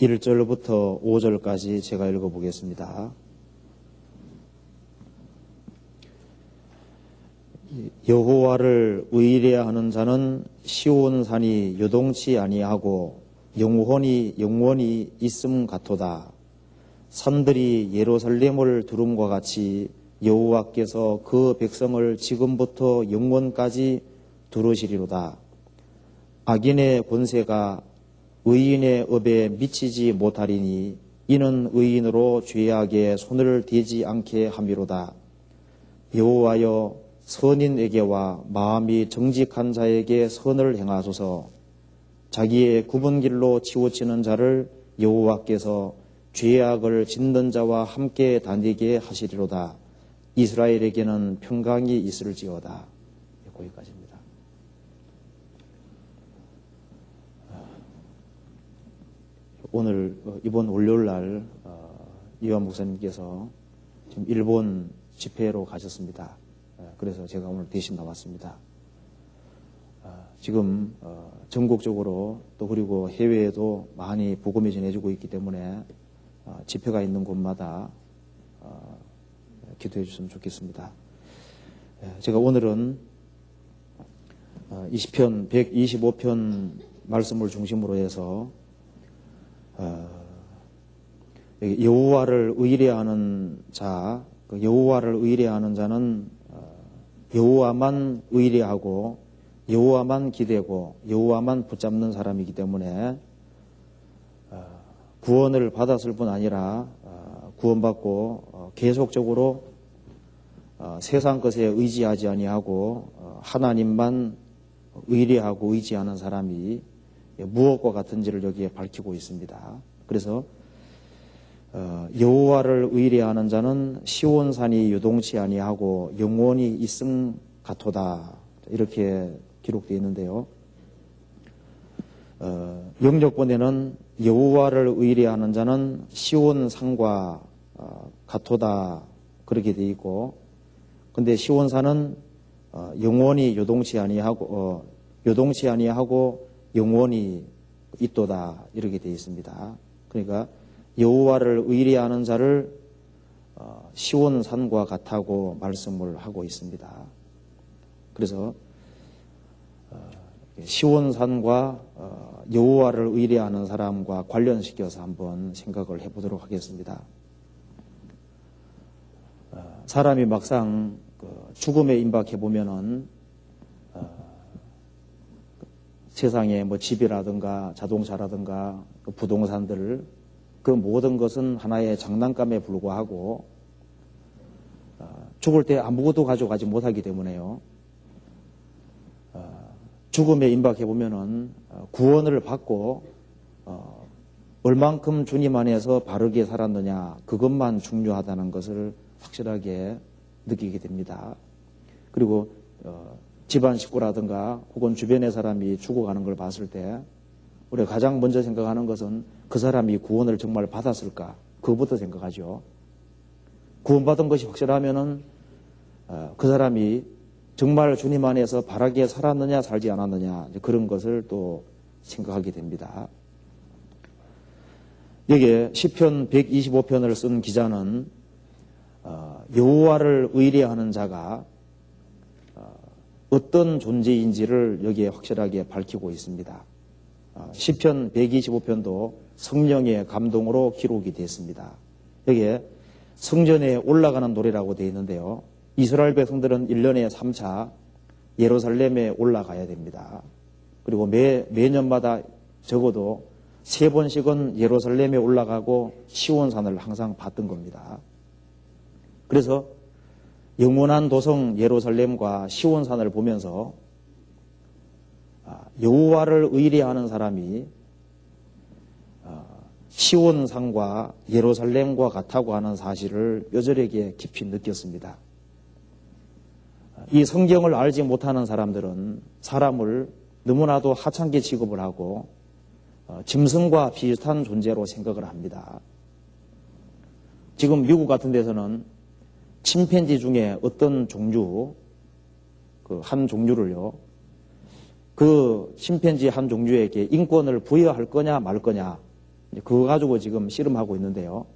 1절부터 5절까지 제가 읽어보겠습니다. 여호와를 의뢰하는 자는 시온산이 요동치 아니하고 영원히 있음 같도다. 산들이 예루살렘을 두름과 같이 여호와께서 그 백성을 지금부터 영원까지 두르시리로다. 악인의 권세가 의인의 업에 미치지 못하리니 이는 의인으로 죄악에 손을 대지 않게 함이로다. 여호와여 선인에게와 마음이 정직한 자에게 선을 행하소서. 자기의 굽은 길로 치우치는 자를 여호와께서 죄악을 짓는 자와 함께 다니게 하시리로다. 이스라엘에게는 평강이 있을지어다. 거기까지입니다. 오늘 이번 월요일날 이완 목사님께서 지금 일본 집회로 가셨습니다. 그래서 제가 오늘 대신 나왔습니다. 지금 전국적으로 또 그리고 해외에도 많이 복음이 전해지고 있기 때문에 집회가 있는 곳마다 기도해 주셨으면 좋겠습니다. 제가 오늘은 20편, 125편 말씀을 중심으로 해서 여호와를 의뢰하는 자, 여호와를 의뢰하는 자는 여호와만 의뢰하고 여호와만 기대고 여호와만 붙잡는 사람이기 때문에 구원을 받았을 뿐 아니라 구원받고 계속적으로 세상 것에 의지하지 아니하고 하나님만 의뢰하고 의지하는 사람이 무엇과 같은지를 여기에 밝히고 있습니다. 그래서 여호와를 의뢰하는 자는 시온산이 요동치 아니하고 영원히 있음 같도다. 이렇게 기록되어 있는데요. 영역본에는 여호와를 의뢰하는 자는 시온산과 같도다. 그렇게 되어 있고, 근데 시온산은 영원히 요동치 아니하고 영원히 있도다. 이렇게 되어 있습니다. 그러니까 여호와를 의뢰하는 자를 시온산과 같다고 말씀을 하고 있습니다. 그래서 시온산과 여호와를 의뢰하는 사람과 관련시켜서 한번 생각을 해보도록 하겠습니다. 사람이 막상 죽음에 임박해 보면은 세상에 뭐 집이라든가 자동차라든가 부동산들 그 모든 것은 하나의 장난감에 불과하고 죽을 때 아무것도 가져가지 못하기 때문에요. 죽음에 임박해 보면은 구원을 받고 얼만큼 주님 안에서 바르게 살았느냐 그것만 중요하다는 것을 확실하게 느끼게 됩니다. 그리고 집안 식구라든가 혹은 주변의 사람이 죽어가는 걸 봤을 때 우리가 가장 먼저 생각하는 것은 그 사람이 구원을 정말 받았을까? 그것부터 생각하죠. 구원받은 것이 확실하면은 그 사람이 정말 주님 안에서 바르게 살았느냐 살지 않았느냐 그런 것을 또 생각하게 됩니다. 여기에 시편 125편을 쓴 기자는 여호와를 의뢰하는 자가 어떤 존재인지를 여기에 확실하게 밝히고 있습니다. 시편 125편도 성령의 감동으로 기록이 됐습니다. 여기에 성전에 올라가는 노래라고 되어 있는데요. 이스라엘 백성들은 1년에 3차 예루살렘에 올라가야 됩니다. 그리고 매년마다 적어도 3번씩은 예루살렘에 올라가고 시온산을 항상 봤던 겁니다. 그래서 영원한 도성 예루살렘과 시온산을 보면서 여호와를 의뢰하는 사람이 시온산과 예루살렘과 같다고 하는 사실을 뼈저리게 깊이 느꼈습니다. 이 성경을 알지 못하는 사람들은 사람을 너무나도 하찮게 취급을 하고 짐승과 비슷한 존재로 생각을 합니다. 지금 미국 같은 데서는 침팬지 중에 어떤 종류, 한 종류를요, 그 침팬지 한 종류에게 인권을 부여할 거냐 말 거냐 그거 가지고 지금 씨름하고 있는데요.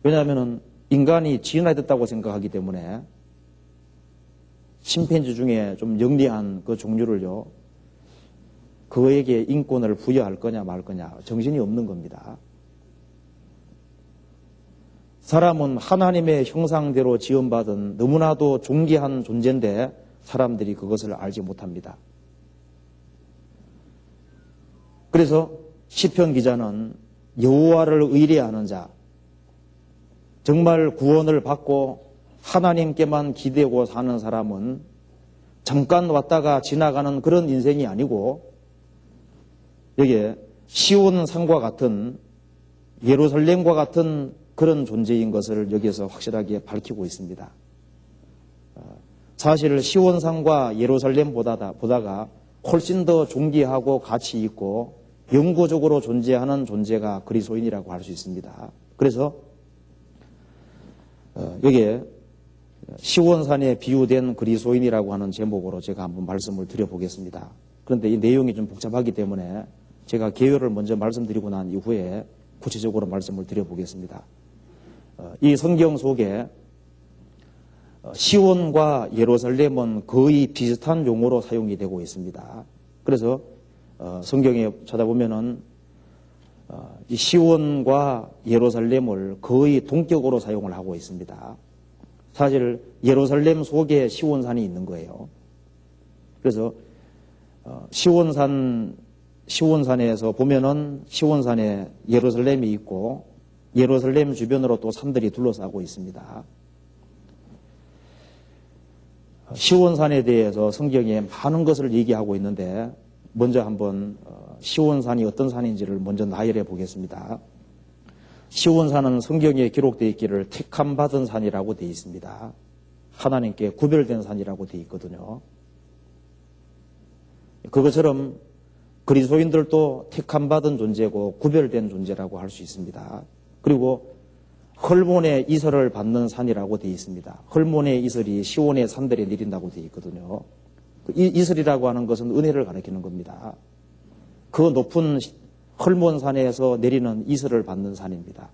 왜냐하면 인간이 진화됐다고 생각하기 때문에 침팬지 중에 좀 영리한 그 종류를요, 그에게 인권을 부여할 거냐 말 거냐 정신이 없는 겁니다. 사람은 하나님의 형상대로 지음받은 너무나도 존귀한 존재인데 사람들이 그것을 알지 못합니다. 그래서 시편 기자는 여호와를 의뢰하는 자, 정말 구원을 받고 하나님께만 기대고 사는 사람은 잠깐 왔다가 지나가는 그런 인생이 아니고 여기에 시온산과 같은 예루살렘과 같은 그런 존재인 것을 여기에서 확실하게 밝히고 있습니다. 사실 시온산과 예루살렘보다가 훨씬 더 존귀하고 가치 있고 영구적으로 존재하는 존재가 그리스도인이라고 할 수 있습니다. 그래서 여기에 시온산에 비유된 그리스도인이라고 하는 제목으로 제가 한번 말씀을 드려보겠습니다. 그런데 이 내용이 좀 복잡하기 때문에 제가 개요를 먼저 말씀드리고 난 이후에 구체적으로 말씀을 드려보겠습니다. 이 성경 속에 시온과 예루살렘은 거의 비슷한 용어로 사용이 되고 있습니다. 그래서 성경에 찾아보면은 이 시온과 예루살렘을 거의 동격으로 사용을 하고 있습니다. 사실 예루살렘 속에 시온산이 있는 거예요. 그래서 시온산에서 보면은 시온산에 예루살렘이 있고 예루살렘 주변으로 또 산들이 둘러싸고 있습니다. 시온산에 대해서 성경에 많은 것을 얘기하고 있는데 먼저 한번 시온산이 어떤 산인지를 먼저 나열해 보겠습니다. 시온산은 성경에 기록되어 있기를 택함 받은 산이라고 되어 있습니다. 하나님께 구별된 산이라고 되어 있거든요. 그것처럼 그리스도인들도 택함 받은 존재고 구별된 존재라고 할 수 있습니다. 그리고 헐몬의 이슬을 받는 산이라고 되어 있습니다. 헐몬의 이슬이 시온의 산들에 내린다고 되어 있거든요. 이 이슬이라고 하는 것은 은혜를 가리키는 겁니다. 그 높은 헐몬산에서 내리는 이슬을 받는 산입니다.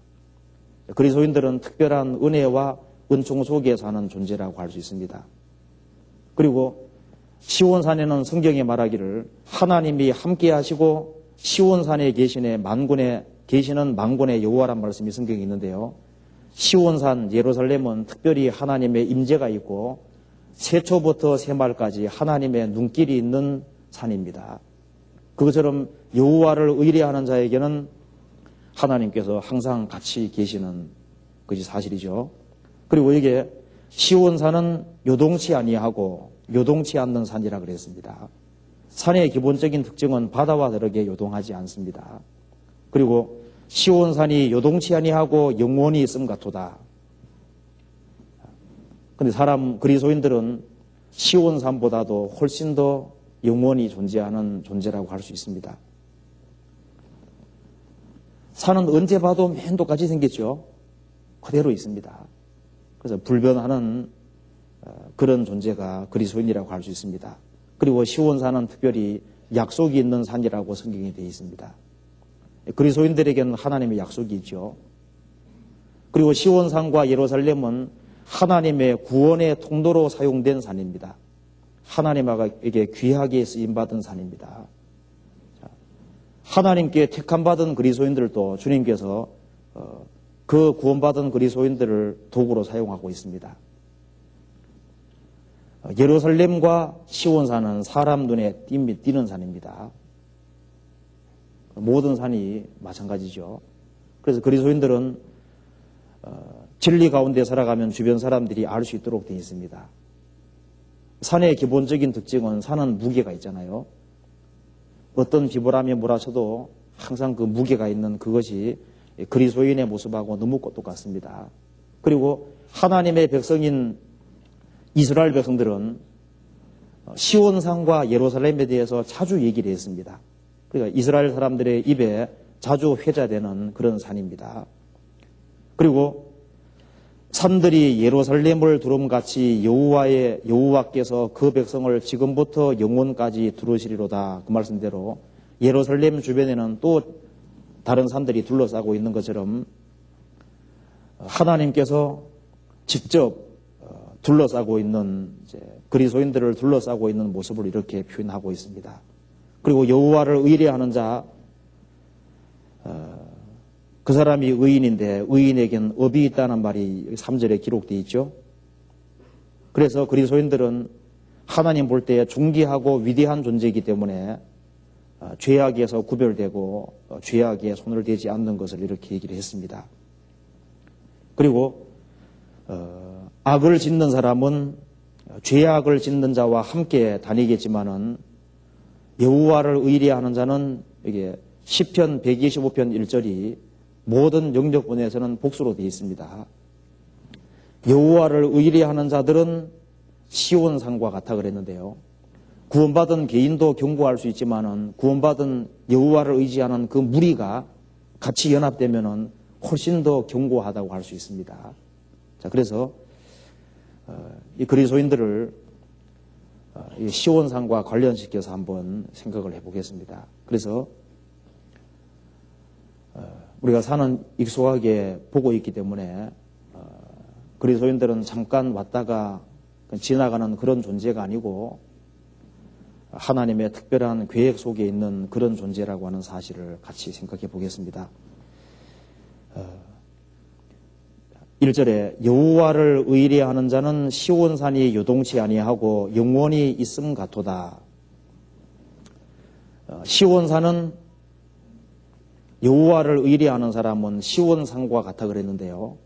그리스도인들은 특별한 은혜와 은총 속에 사는 존재라고 할 수 있습니다. 그리고 시온산에는 성경에 말하기를 하나님이 함께 하시고 시온산에 계시는 만군의 여호와란 말씀이 성경에 있는데요. 시온산 예루살렘은 특별히 하나님의 임재가 있고 세초부터 세말까지 하나님의 눈길이 있는 산입니다. 그것처럼 여호와를 의뢰하는 자에게는 하나님께서 항상 같이 계시는 것이 사실이죠. 그리고 이게 시온산은 요동치 아니하고 요동치 않는 산이라 그랬습니다. 산의 기본적인 특징은 바다와 다르게 요동하지 않습니다. 그리고 시온산이 요동치 아니하고 영원히 있음 같도다. 그런데 그리스도인들은 시온산보다도 훨씬 더 영원히 존재하는 존재라고 할 수 있습니다. 산은 언제 봐도 맨 똑같이 생겼죠. 그대로 있습니다. 그래서 불변하는 그런 존재가 그리스도인이라고 할 수 있습니다. 그리고 시온산은 특별히 약속이 있는 산이라고 성경에 되어 있습니다. 그리스도인들에게는 하나님의 약속이 있죠. 그리고 시온산과 예루살렘은 하나님의 구원의 통로로 사용된 산입니다. 하나님에게 귀하게 쓰임받은 산입니다. 하나님께 택함받은 그리스도인들도 주님께서 그 구원받은 그리스도인들을 도구로 사용하고 있습니다. 예루살렘과 시온산은 사람 눈에 띄는 산입니다. 모든 산이 마찬가지죠. 그래서 그리스도인들은 진리 가운데 살아가면 주변 사람들이 알 수 있도록 되어 있습니다. 산의 기본적인 특징은 산은 무게가 있잖아요. 어떤 비바람이 몰아쳐도 항상 그 무게가 있는 그것이 그리스도인의 모습하고 너무 똑같습니다. 그리고 하나님의 백성인 이스라엘 백성들은 시온산과 예루살렘에 대해서 자주 얘기를 했습니다. 그러니까 이스라엘 사람들의 입에 자주 회자되는 그런 산입니다. 그리고 산들이 예루살렘을 두름같이 여호와께서 그 백성을 지금부터 영원까지 두르시리로다. 그 말씀대로 예루살렘 주변에는 또 다른 산들이 둘러싸고 있는 것처럼 하나님께서 직접 둘러싸고 있는 그리스도인들을 둘러싸고 있는 모습을 이렇게 표현하고 있습니다. 그리고 여호와를 의뢰하는 자, 그 사람이 의인인데 의인에겐 업이 있다는 말이 3절에 기록되어 있죠. 그래서 그리스도인들은 하나님 볼 때 존귀하고 위대한 존재이기 때문에 죄악에서 구별되고 죄악에 손을 대지 않는 것을 이렇게 얘기를 했습니다. 그리고 악을 짓는 사람은 죄악을 짓는 자와 함께 다니겠지만은 여호와를 의뢰하는 자는 이게 시편 125편 1절이 모든 영역본에서는 복수로 되어 있습니다. 여호와를 의뢰하는 자들은 시온산과 같아 그랬는데요. 구원받은 개인도 경고할 수 있지만은 구원받은 여호와를 의지하는 그 무리가 같이 연합되면은 훨씬 더 견고하다고 할 수 있습니다. 자, 그래서 이 그리스도인들을 이 시온산과 관련시켜서 한번 생각을 해보겠습니다. 그래서 우리가 산은 익숙하게 보고 있기 때문에 그리스도인들은 잠깐 왔다가 지나가는 그런 존재가 아니고 하나님의 특별한 계획 속에 있는 그런 존재라고 하는 사실을 같이 생각해 보겠습니다. 1절에 여호와를 의뢰하는 자는 시온산이 요동치 아니하고 영원히 있음 같도다. 시온산은 여호와를 의뢰하는 사람은 시온산과 같아 그랬는데요.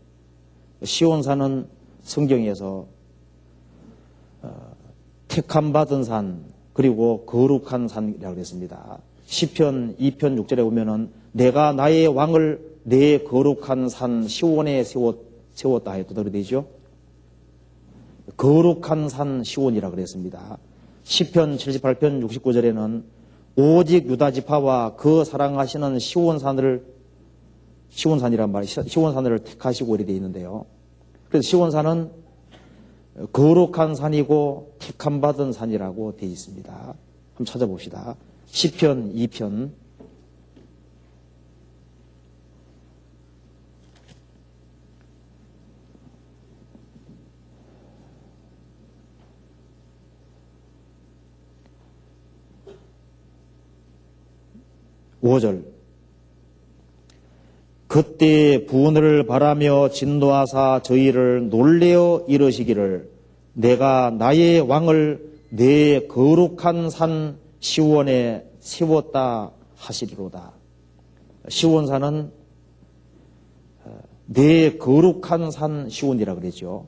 시온산은 성경에서 택함 받은 산 그리고 거룩한 산이라고 그랬습니다. 시편 2편 6절에 보면은 내가 나의 왕을 내 거룩한 산 시온에 세웠다 해도 되죠. 거룩한 산 시온이라 그랬습니다. 시편 78편 69절에는 오직 유다 지파와 그 사랑하시는 시온산이란 말이 시온산을 택하시고 이렇게 되어 있는데요. 그래서 시온산은 거룩한 산이고 택함 받은 산이라고 되어 있습니다. 한번 찾아봅시다. 시편 2편 5절 그때 부은을 바라며 진노하사 저희를 놀래어 이르시기를 내가 나의 왕을 내 거룩한 산 시온에 세웠다 하시리로다. 시온산은 내 거룩한 산 시온이라 그랬죠.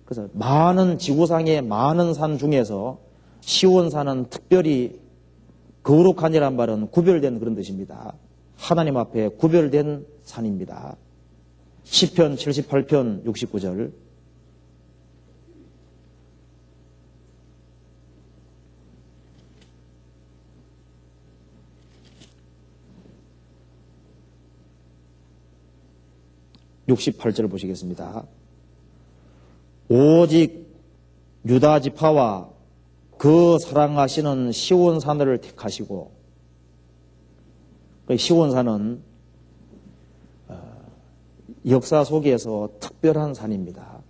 그래서 많은 지구상의 많은 산 중에서 시온산은 특별히 거룩한이란 말은 구별된 그런 뜻입니다. 하나님 앞에 구별된 산입니다. 시편 78편 69절 (68절) 보시겠습니다. 오직 유다 지파와 그 사랑하시는 시온산을 택하시고, 시온산은 역사 속에서 특별한 산입니다.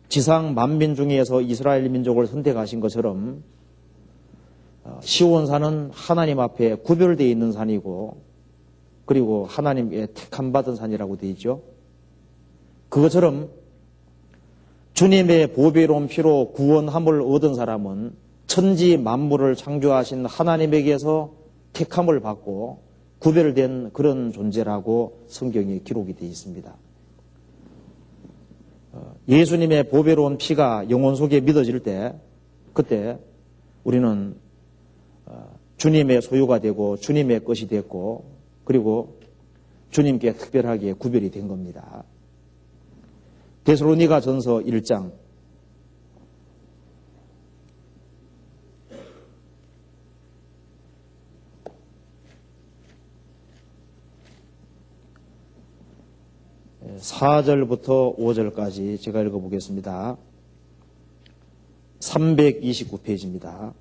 지상 만민 중에서 이스라엘 민족을 선택하신 것처럼 시온산은 하나님 앞에 구별되어 있는 산이고 그리고 하나님의 택함받은 산이라고 되어 있죠. 그것처럼 주님의 보배로운 피로 구원함을 얻은 사람은 천지 만물을 창조하신 하나님에게서 택함을 받고 구별된 그런 존재라고 성경에 기록이 되어 있습니다. 예수님의 보배로운 피가 영혼 속에 믿어질 때 그때 우리는 주님의 소유가 되고 주님의 것이 됐고 그리고 주님께 특별하게 구별이 된 겁니다. 데살로니가 전서 1장 4절부터 5절까지 제가 읽어보겠습니다. 329페이지입니다.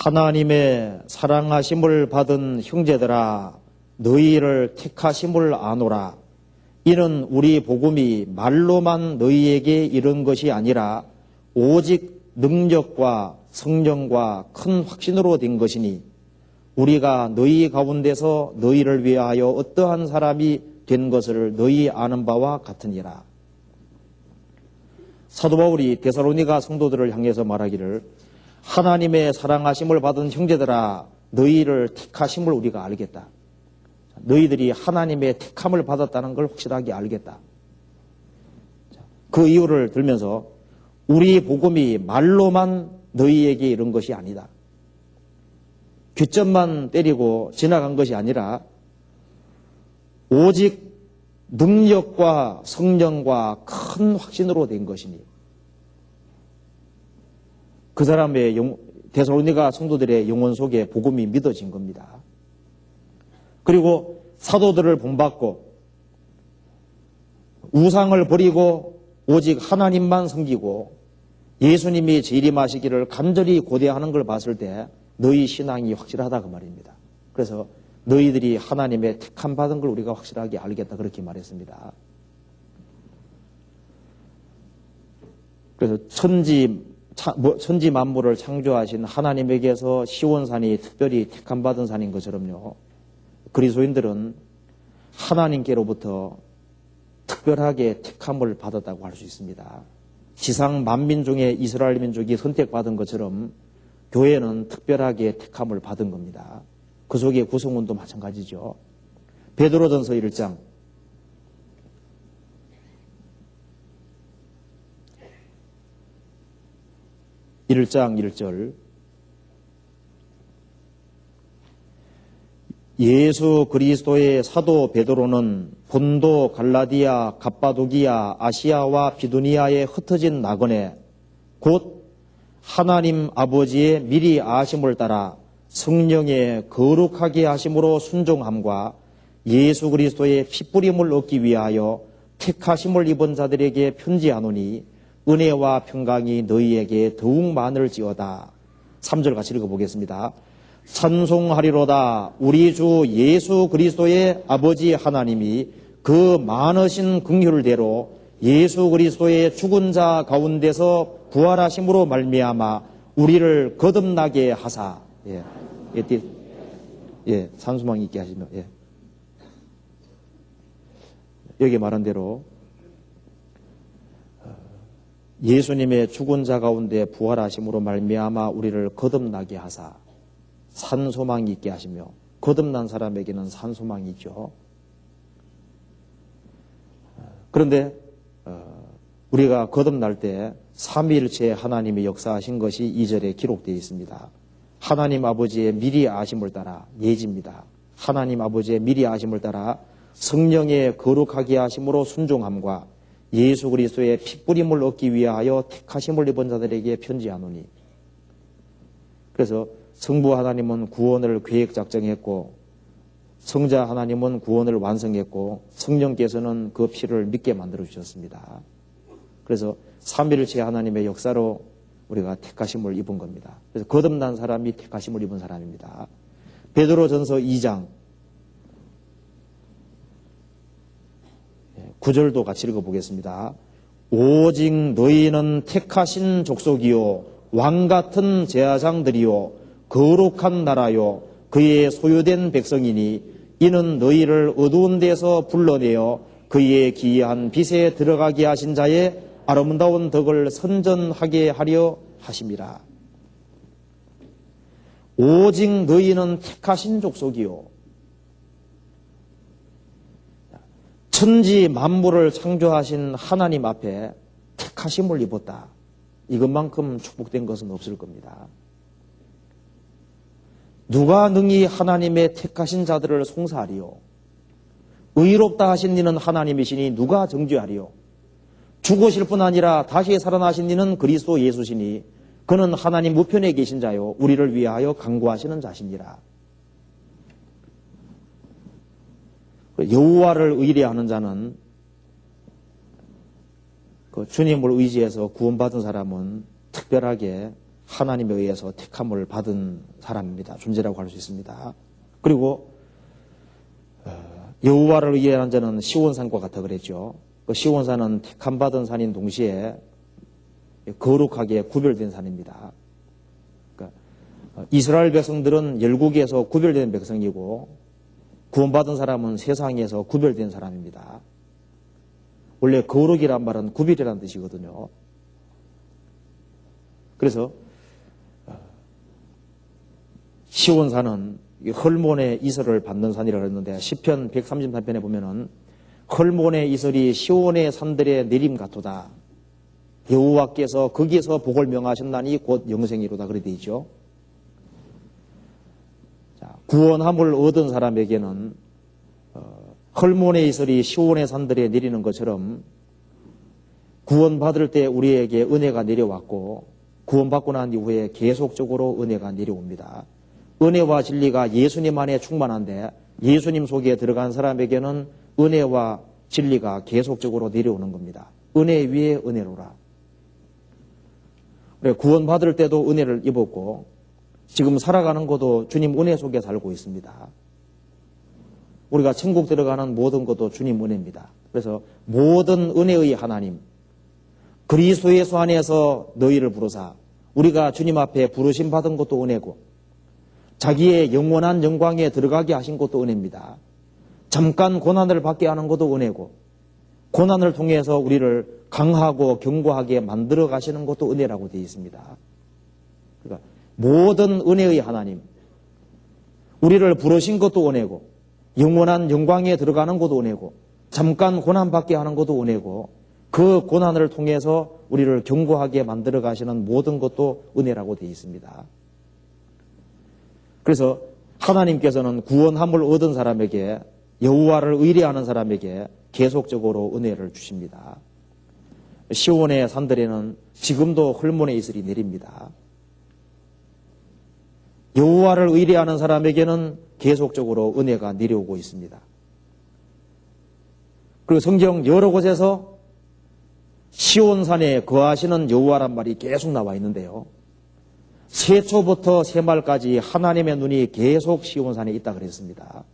하나님의 사랑하심을 받은 형제들아 너희를 택하심을 아노라. 이는 우리 복음이 말로만 너희에게 이른 것이 아니라 오직 능력과 성령과 큰 확신으로 된 것이니 우리가 너희 가운데서 너희를 위하여 어떠한 사람이 된 것을 너희 아는 바와 같으니라. 사도 바울이 데살로니가 성도들을 향해서 말하기를 하나님의 사랑하심을 받은 형제들아 너희를 택하심을 우리가 알겠다. 너희들이 하나님의 택함을 받았다는 걸 확실하게 알겠다. 그 이유를 들면서 우리 복음이 말로만 너희에게 이른 것이 아니다. 귀점만 때리고 지나간 것이 아니라 오직 능력과 성령과 큰 확신으로 된 것이니 그 사람의 데살로니가 성도들의 영혼 속에 복음이 믿어진 겁니다. 그리고 사도들을 본받고 우상을 버리고 오직 하나님만 섬기고 예수님이 재림하시기를 간절히 고대하는 걸 봤을 때 너희 신앙이 확실하다 그 말입니다. 그래서 너희들이 하나님의 택함 받은 걸 우리가 확실하게 알겠다 그렇게 말했습니다. 그래서 천지 만물을 창조하신 하나님에게서 시온산이 특별히 택함 받은 산인 것처럼요. 그리스도인들은 하나님께로부터 특별하게 택함을 받았다고 할 수 있습니다. 지상 만민 중에 이스라엘 민족이 선택받은 것처럼 교회는 특별하게 택함을 받은 겁니다. 그 속에 구성원도 마찬가지죠. 베드로전서 1장 1절 예수 그리스도의 사도 베드로는 본도, 갈라디아, 갑바도기아, 아시아와 비두니아에 흩어진 나그네 곧 하나님 아버지의 미리 아심을 따라 성령의 거룩하게 하심으로 순종함과 예수 그리스도의 피뿌림을 얻기 위하여 택하심을 입은 자들에게 편지하노니 은혜와 평강이 너희에게 더욱 많을지어다. 3절 같이 읽어보겠습니다. 찬송하리로다. 우리 주 예수 그리스도의 아버지 하나님이 그 많으신 긍휼대로 예수 그리스도의 죽은 자 가운데서 부활하심으로 말미암아 우리를 거듭나게 하사. 산소망 있게 하시며. 여기 말한 대로 예수님의 죽은 자 가운데 부활하심으로 말미암아 우리를 거듭나게 하사 산소망이 있게 하시며 거듭난 사람에게는 산소망이 있죠. 그런데 우리가 거듭날 때 삼위일체 하나님이 역사하신 것이 2절에 기록되어 있습니다. 하나님 아버지의 미리 아심을 따라 예지입니다. 하나님 아버지의 미리 아심을 따라 성령의 거룩하게 하심으로 순종함과 예수 그리스도의 피뿌림을 얻기 위하여 택하심을 입은 자들에게 편지하노니. 그래서 성부 하나님은 구원을 계획 작정했고 성자 하나님은 구원을 완성했고 성령께서는 그 피를 믿게 만들어 주셨습니다. 그래서 삼위일체 하나님의 역사로 우리가 택하심을 입은 겁니다. 그래서 거듭난 사람이 택하심을 입은 사람입니다. 베드로전서 2장 9절도 같이 읽어보겠습니다. 오직 너희는 택하신 족속이요 왕같은 제사장들이요 거룩한 나라요 그의 소유된 백성이니 이는 너희를 어두운 데서 불러내어 그의 기이한 빛에 들어가게 하신 자의 아름다운 덕을 선전하게 하려 하심이라. 오직 너희는 택하신 족속이요 천지 만물을 창조하신 하나님 앞에 택하심을 입었다. 이것만큼 축복된 것은 없을 겁니다. 누가 능히 하나님의 택하신 자들을 송사하리요? 의롭다 하신 이는 하나님이시니 누가 정죄하리요? 죽으실 뿐 아니라 다시 살아나신 이는 그리스도 예수시니 그는 하나님 우편에 계신 자요 우리를 위하여 간구하시는 자시니라. 여호와를 의뢰하는 자는 그 주님을 의지해서 구원받은 사람은 특별하게 하나님에 의해서 택함을 받은 사람입니다. 존재라고 할 수 있습니다. 그리고 여호와를 의뢰하는 자는 시온산과 같아 그랬죠. 그 시온산은 택함 받은 산인 동시에 거룩하게 구별된 산입니다. 그러니까 이스라엘 백성들은 열국에서 구별된 백성이고 구원받은 사람은 세상에서 구별된 사람입니다. 원래 거룩이란 말은 구별이라는 뜻이거든요. 그래서 시온산은 헐몬의 이슬을 받는 산이라고 했는데 시편 133편에 보면은 헐몬의 이슬이 시온의 산들의 내림 같도다. 여호와께서 거기에서 복을 명하셨나니 곧 영생이로다. 그래 되어 있죠. 구원함을 얻은 사람에게는 헐몬의 이슬이 시온의 산들에 내리는 것처럼 구원받을 때 우리에게 은혜가 내려왔고 구원받고 난 이후에 계속적으로 은혜가 내려옵니다. 은혜와 진리가 예수님 안에 충만한데 예수님 속에 들어간 사람에게는 은혜와 진리가 계속적으로 내려오는 겁니다. 은혜 위에 은혜로라. 그래, 구원받을 때도 은혜를 입었고 지금 살아가는 것도 주님 은혜 속에 살고 있습니다. 우리가 천국 들어가는 모든 것도 주님 은혜입니다. 그래서 모든 은혜의 하나님 그리스도 예수 안에서 너희를 부르사 우리가 주님 앞에 부르심 받은 것도 은혜고 자기의 영원한 영광에 들어가게 하신 것도 은혜입니다. 잠깐 고난을 받게 하는 것도 은혜고 고난을 통해서 우리를 강하고 견고하게 만들어 가시는 것도 은혜라고 되어 있습니다. 그러니까 모든 은혜의 하나님 우리를 부르신 것도 은혜고 영원한 영광에 들어가는 것도 은혜고 잠깐 고난 받게 하는 것도 은혜고 그 고난을 통해서 우리를 견고하게 만들어 가시는 모든 것도 은혜라고 되어 있습니다. 그래서 하나님께서는 구원함을 얻은 사람에게 여호와를 의뢰하는 사람에게 계속적으로 은혜를 주십니다. 시온의 산들에는 지금도 헐몬의 이슬이 내립니다. 여호와를 의뢰하는 사람에게는 계속적으로 은혜가 내려오고 있습니다. 그리고 성경 여러 곳에서 시온산에 거하시는 여호와란 말이 계속 나와 있는데요. 세초부터 세말까지 하나님의 눈이 계속 시온산에 있다 그랬습니다.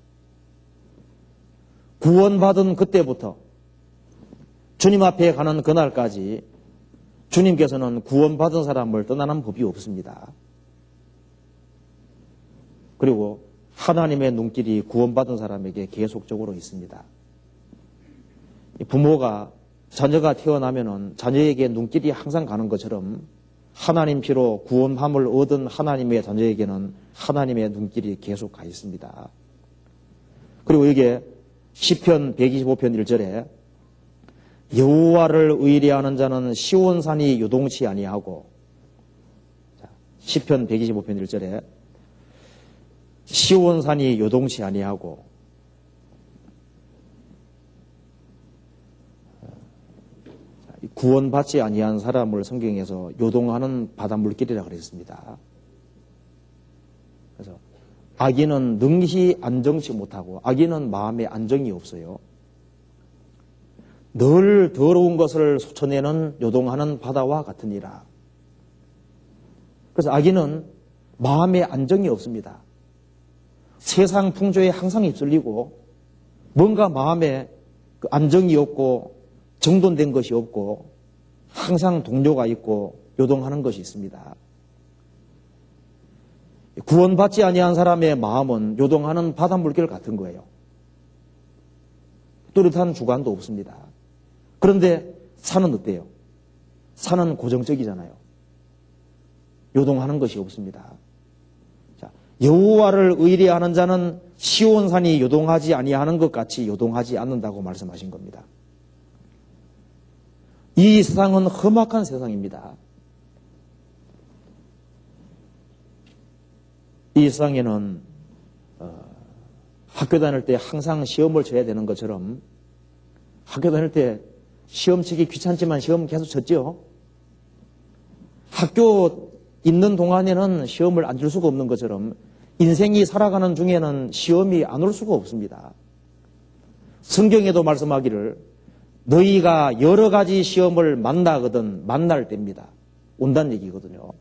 구원받은 그때부터 주님 앞에 가는 그날까지 주님께서는 구원받은 사람을 떠나는 법이 없습니다. 그리고 하나님의 눈길이 구원받은 사람에게 계속적으로 있습니다. 부모가 자녀가 태어나면은 자녀에게 눈길이 항상 가는 것처럼 하나님 피로 구원함을 얻은 하나님의 자녀에게는 하나님의 눈길이 계속 가 있습니다. 그리고 이게 시편 125편 1절에 여호와를 의뢰하는 자는 시온산이 요동치 아니하고 시편 125편 1절에 시온산이 요동치 아니하고 구원받지 아니한 사람을 성경에서 요동하는 바닷물길이라고 그랬습니다. 그래서 악인은 능히 안정치 못하고 악인은 마음에 안정이 없어요. 늘 더러운 것을 쏟아내는 요동하는 바다와 같으니라. 그래서 악인은 마음에 안정이 없습니다. 세상 풍조에 항상 휩쓸리고 뭔가 마음에 안정이 없고 정돈된 것이 없고 항상 동료가 있고 요동하는 것이 있습니다. 구원받지 아니한 사람의 마음은 요동하는 바닷물길 같은 거예요. 뚜렷한 주관도 없습니다. 그런데 산은 어때요? 산은 고정적이잖아요. 요동하는 것이 없습니다. 자, 여호와를 의뢰하는 자는 시온산이 요동하지 아니하는 것 같이 요동하지 않는다고 말씀하신 겁니다. 이 세상은 험악한 세상입니다. 이 세상에는 학교 다닐 때 항상 시험을 쳐야 되는 것처럼 학교 다닐 때 시험 치기 귀찮지만 시험 계속 쳤죠. 학교 있는 동안에는 시험을 안 줄 수가 없는 것처럼 인생이 살아가는 중에는 시험이 안 올 수가 없습니다. 성경에도 말씀하기를 너희가 여러 가지 시험을 만날 때입니다. 온다는 얘기거든요.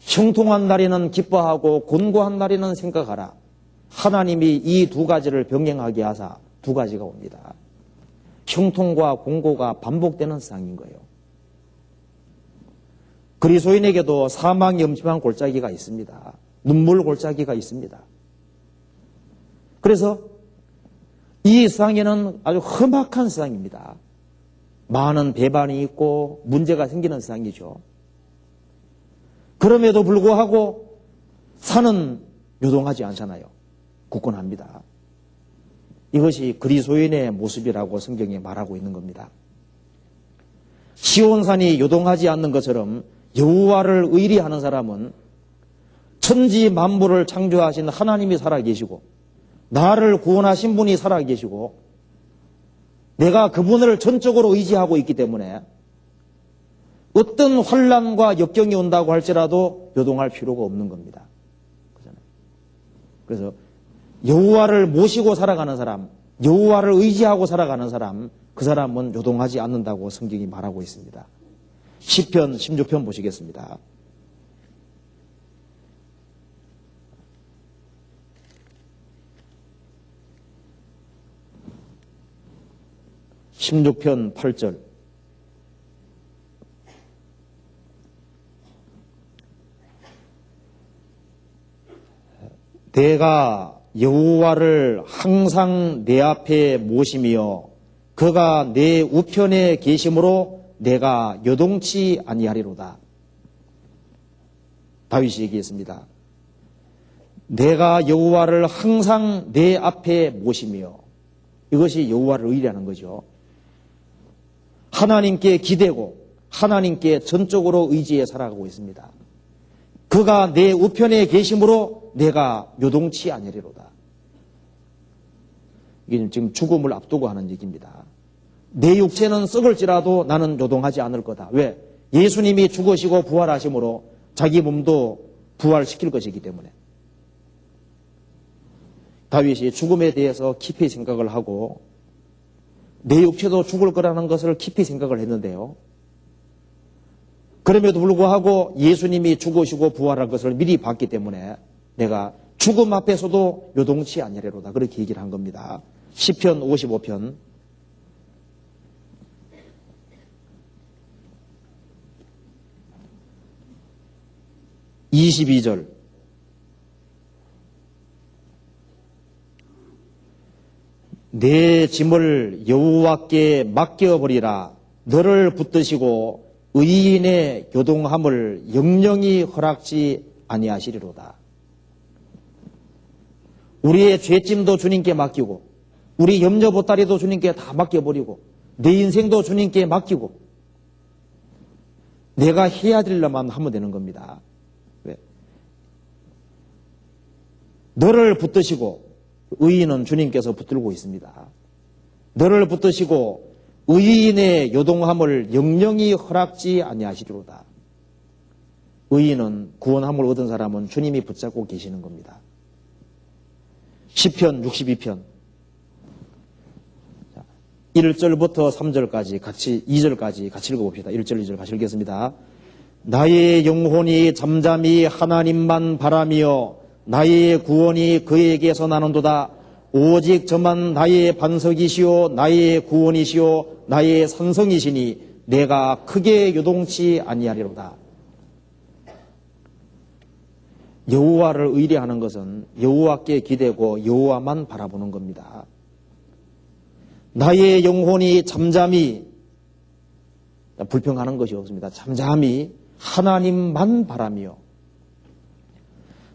형통한 날에는 기뻐하고 곤고한 날에는 생각하라. 하나님이 이 두 가지를 병행하게 하사 두 가지가 옵니다. 형통과 곤고가 반복되는 세상인 거예요. 그리스도인에게도 사망이 엄침한 골짜기가 있습니다. 눈물 골짜기가 있습니다. 그래서 이 세상에는 아주 험악한 세상입니다. 많은 배반이 있고 문제가 생기는 세상이죠. 그럼에도 불구하고 산은 요동하지 않잖아요. 굳건합니다. 이것이 그리스도인의 모습이라고 성경이 말하고 있는 겁니다. 시온산이 요동하지 않는 것처럼 여호와를 의리하는 사람은 천지 만물을 창조하신 하나님이 살아계시고 나를 구원하신 분이 살아계시고 내가 그분을 전적으로 의지하고 있기 때문에 어떤 환난과 역경이 온다고 할지라도 요동할 필요가 없는 겁니다. 그래서 여호와를 모시고 살아가는 사람, 여호와를 의지하고 살아가는 사람, 그 사람은 요동하지 않는다고 성경이 말하고 있습니다. 시편 16편 보시겠습니다. (16편) 8절. 내가 여호와를 항상 내 앞에 모시며 그가 내 우편에 계심으로 내가 요동치 아니하리로다. 다윗이 얘기했습니다. 내가 여호와를 항상 내 앞에 모시며, 이것이 여호와를 의리하는 거죠. 하나님께 기대고 하나님께 전적으로 의지해 살아가고 있습니다. 그가 내 우편에 계심으로 내가 요동치 아니하리로다. 이게 지금 죽음을 앞두고 하는 얘기입니다. 내 육체는 썩을지라도 나는 요동하지 않을 거다. 왜? 예수님이 죽으시고 부활하심으로 자기 몸도 부활시킬 것이기 때문에. 다윗이 죽음에 대해서 깊이 생각을 하고 내 육체도 죽을 거라는 것을 깊이 생각을 했는데요. 그럼에도 불구하고 예수님이 죽으시고 부활할 것을 미리 봤기 때문에 내가 죽음 앞에서도 요동치 아니하리로다. 그렇게 얘기를 한 겁니다. 시편 55편 22절. 내 짐을 여호와께 맡겨버리라. 너를 붙드시고 의인의 요동함을 영영히 허락지 아니하시리로다. 우리의 죄짐도 주님께 맡기고 우리 염려 보따리도 주님께 다 맡겨버리고 내 인생도 주님께 맡기고 내가 해야 될 일만 하면 되는 겁니다. 왜? 너를 붙드시고, 의인은 주님께서 붙들고 있습니다. 너를 붙드시고 의인의 요동함을 영영히 허락지 아니하시리로다. 의인은, 구원함을 얻은 사람은 주님이 붙잡고 계시는 겁니다. 시편 62편 1절부터 3절까지 같이 2절까지 같이 읽어봅시다. 1절 2절 같이 읽겠습니다. 나의 영혼이 잠잠히 하나님만 바라며 나의 구원이 그에게서 나는도다. 오직 저만 나의 반석이시오 나의 구원이시오 나의 산성이시니 내가 크게 요동치 아니하리로다. 여호와를 의뢰하는 것은 여호와께 기대고 여호와만 바라보는 겁니다. 나의 영혼이 잠잠히, 불평하는 것이 없습니다. 잠잠히 하나님만 바라며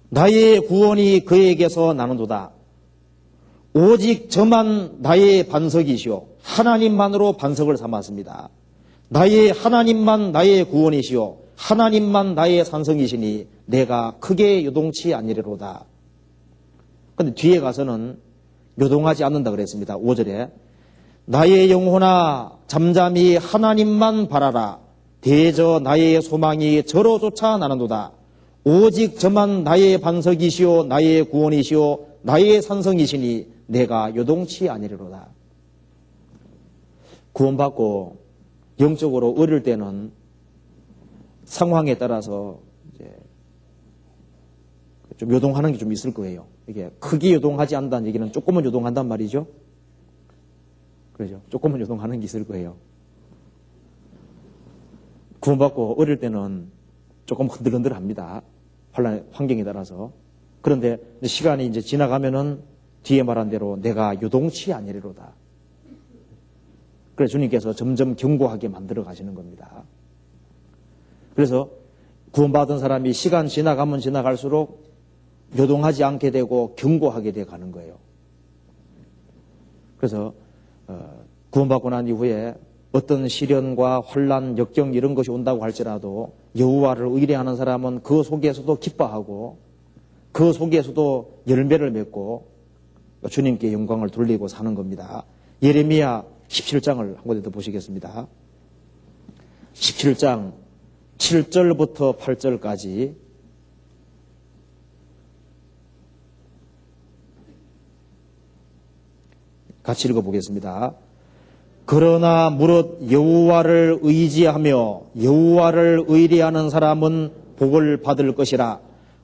나의 구원이 그에게서 나는도다. 오직 저만 나의 반석이시오. 하나님만으로 반석을 삼았습니다. 나의 하나님만 나의 구원이시오. 하나님만 나의 산성이시니 내가 크게 요동치 아니리로다. 그런데 뒤에 가서는 요동하지 않는다 그랬습니다. 5절에 나의 영혼아 잠잠히 하나님만 바라라. 대저 나의 소망이 저로조차 나는도다. 오직 저만 나의 반석이시오 나의 구원이시오 나의 산성이시니 내가 요동치 아니리로다. 구원받고 영적으로 어릴 때는 상황에 따라서 이제 좀 요동하는 게 좀 있을 거예요. 이게 크게 요동하지 않는다는 얘기는 조금은 요동한단 말이죠. 그렇죠. 조금은 요동하는 게 있을 거예요. 구원받고 어릴 때는 조금 흔들흔들합니다. 환경에 따라서. 그런데 시간이 이제 지나가면은 뒤에 말한 대로 내가 요동치 아니리로다. 그래서 주님께서 점점 견고하게 만들어 가시는 겁니다. 그래서 구원받은 사람이 시간 지나가면 지나갈수록 요동하지 않게 되고 견고하게 돼 가는 거예요. 그래서 구원받고 난 이후에 어떤 시련과 환난, 역경 이런 것이 온다고 할지라도 여호와를 의뢰하는 사람은 그 속에서도 기뻐하고 그 속에서도 열매를 맺고 주님께 영광을 돌리고 사는 겁니다. 예레미야 17장을 한 군데 더 보시겠습니다. 17장 7절부터 8절까지 같이 읽어보겠습니다. 그러나 무릇 여호와를 의지하며 여호와를 의뢰하는 사람은 복을 받을 것이라.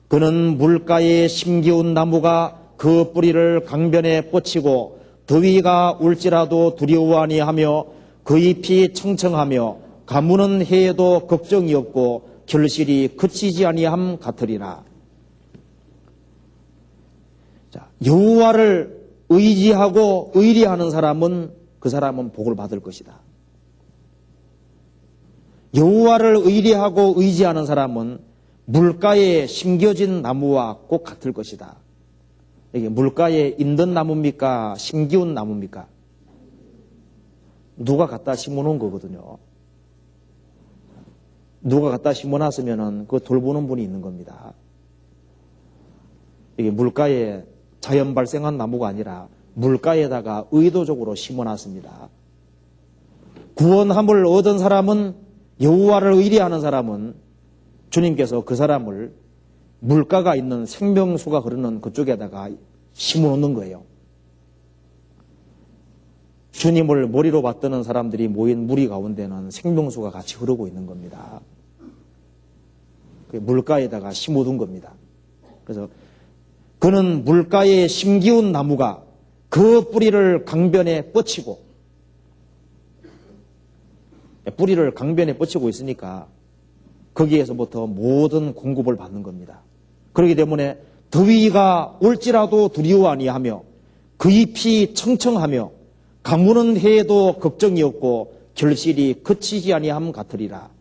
그는 물가에 심기운 나무가 그 뿌리를 강변에 뻗치고 더위가 올지라도 두려워 아니하며 그 잎이 청청하며 가무는 해에도 걱정이 없고 결실이 그치지 아니함 같으리라. 자, 여호와를 의지하고 의뢰하는 사람은 그 사람은 복을 받을 것이다. 여호와를 의뢰하고 의지하는 사람은 물가에 심겨진 나무와 꼭 같을 것이다. 이게 물가에 있는 나무입니까? 심기운 나무입니까? 누가 갖다 심어놓은 거거든요. 누가 갖다 심어놨으면은 그 돌보는 분이 있는 겁니다. 이게 물가에 자연 발생한 나무가 아니라 물가에다가 의도적으로 심어놨습니다. 구원함을 얻은 사람은, 여호와를 의뢰하는 사람은 주님께서 그 사람을 물가가 있는 생명수가 흐르는 그쪽에다가 심어놓는 거예요. 주님을 머리로 받드는 사람들이 모인 무리 가운데는 생명수가 같이 흐르고 있는 겁니다. 물가에다가 심어둔 겁니다. 그래서 그는 물가에 심기운 나무가 그 뿌리를 강변에 뻗치고, 뿌리를 강변에 뻗치고 있으니까 거기에서부터 모든 공급을 받는 겁니다. 그렇기 때문에 더위가 올지라도 두려워 아니하며 그 잎이 청청하며 가무는 해에도 걱정이 없고 결실이 그치지 아니함 같으리라.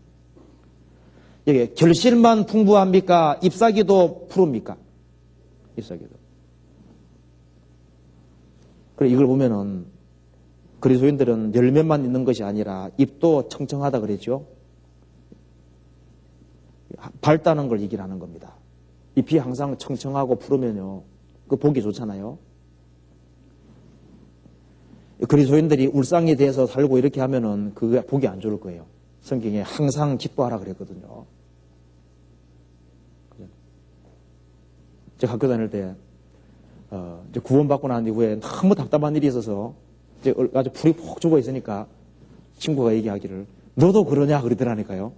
여기 결실만 풍부합니까? 잎사귀도 푸릅니까? 잎사귀도. 그래, 이걸 보면은 그리스도인들은 열매만 있는 것이 아니라 잎도 청청하다 그랬죠. 밝다는 걸 얘기를 하는 겁니다. 잎이 항상 청청하고 푸르면요, 그 보기 좋잖아요. 그리스도인들이 울상에 대해서 살고 이렇게 하면은 그게 보기 안 좋을 거예요. 성경에 항상 기뻐하라 그랬거든요. 제가 학교 다닐 때 이제 구원받고 난 이후에 너무 답답한 일이 있어서 이제 아주 불이 푹 죽어 있으니까 친구가 얘기하기를 너도 그러냐 그러더라니까요.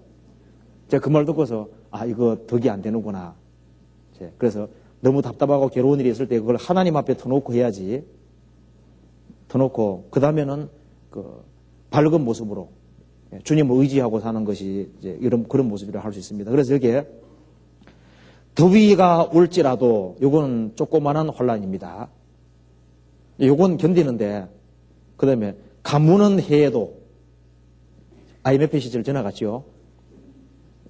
제가 그 말 듣고서 이거 덕이 안 되는구나. 그래서 너무 답답하고 괴로운 일이 있을 때 그걸 하나님 앞에 터놓고 해야지. 터놓고 그 다음에는 그 밝은 모습으로 주님을 의지하고 사는 것이 이제 그런 모습이라 할 수 있습니다. 그래서 여기에 더위가 올지라도 요거는 조그마한 혼란입니다. 요건 견디는데 그 다음에 가무는 해에도 IMF 시절 지나갔죠.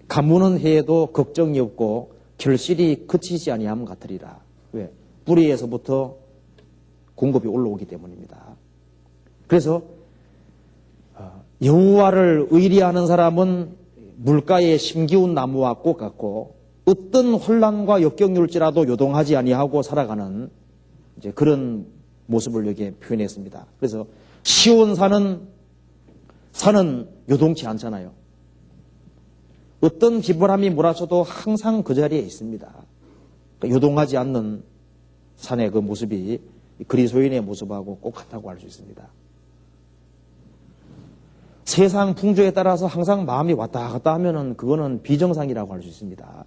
가무는 해에도 걱정이 없고 결실이 그치지 아니함 같으리라. 왜? 뿌리에서부터 공급이 올라오기 때문입니다. 그래서 여호와를 의뢰하는 사람은 물가에 심기운 나무와 꽃 같고 어떤 혼란과 역경이 올지라도 요동하지 아니하고 살아가는 이제 그런 모습을 여기에 표현했습니다. 그래서 시온 산은 요동치 않잖아요. 어떤 비바람이 몰아쳐도 항상 그 자리에 있습니다. 그러니까 요동하지 않는 산의 그 모습이 그리스도인의 모습하고 꼭 같다고 할 수 있습니다. 세상 풍조에 따라서 항상 마음이 왔다 갔다 하면은 그거는 비정상이라고 할 수 있습니다.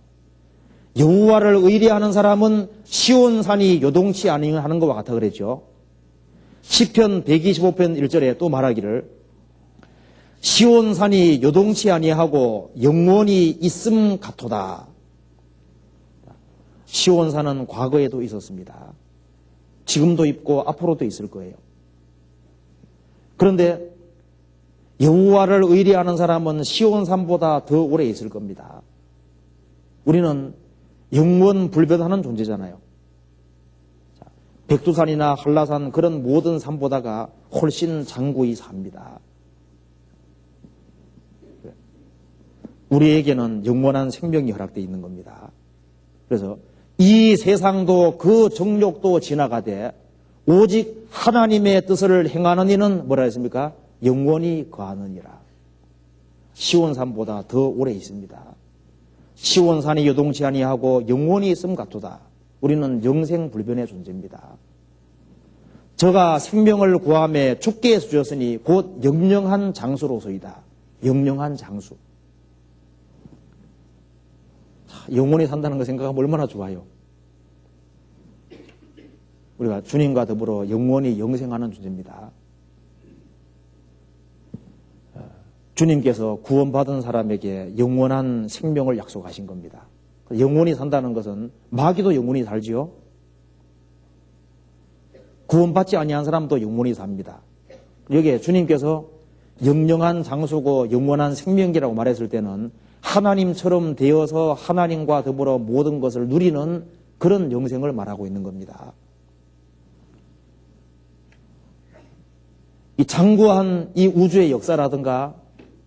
여호와를 의뢰하는 사람은 시온산이 요동치 아니하는 것과 같아 그랬죠. 시편 125편 1절에 또 말하기를 시온산이 요동치 아니하고 영원히 있음 같도다. 시온산은 과거에도 있었습니다. 지금도 있고 앞으로도 있을 거예요. 그런데 여호와를 의뢰하는 사람은 시온산보다 더 오래 있을 겁니다. 우리는 영원 불변하는 존재잖아요. 백두산이나 한라산 그런 모든 산보다가 훨씬 장구히 삽니다. 우리에게는 영원한 생명이 허락되어 있는 겁니다. 그래서 이 세상도 그 정욕도 지나가되 오직 하나님의 뜻을 행하는 이는 뭐라 했습니까? 영원히 거하느니라. 시온산보다 더 오래 있습니다. 시온산이 요동치 아니하고 영원히 있음 같도다. 우리는 영생불변의 존재입니다. 저가 생명을 구함에 죽게 주셨으니 곧 영영한 장수로소이다. 영영한 장수. 영원히 산다는 거 생각하면 얼마나 좋아요. 우리가 주님과 더불어 영원히 영생하는 존재입니다. 주님께서 구원받은 사람에게 영원한 생명을 약속하신 겁니다. 영원히 산다는 것은 마귀도 영원히 살지요. 구원받지 아니한 사람도 영원히 삽니다. 여기에 주님께서 영영한 장수고 영원한 생명이라고 말했을 때는 하나님처럼 되어서 하나님과 더불어 모든 것을 누리는 그런 영생을 말하고 있는 겁니다. 이 장구한 이 우주의 역사라든가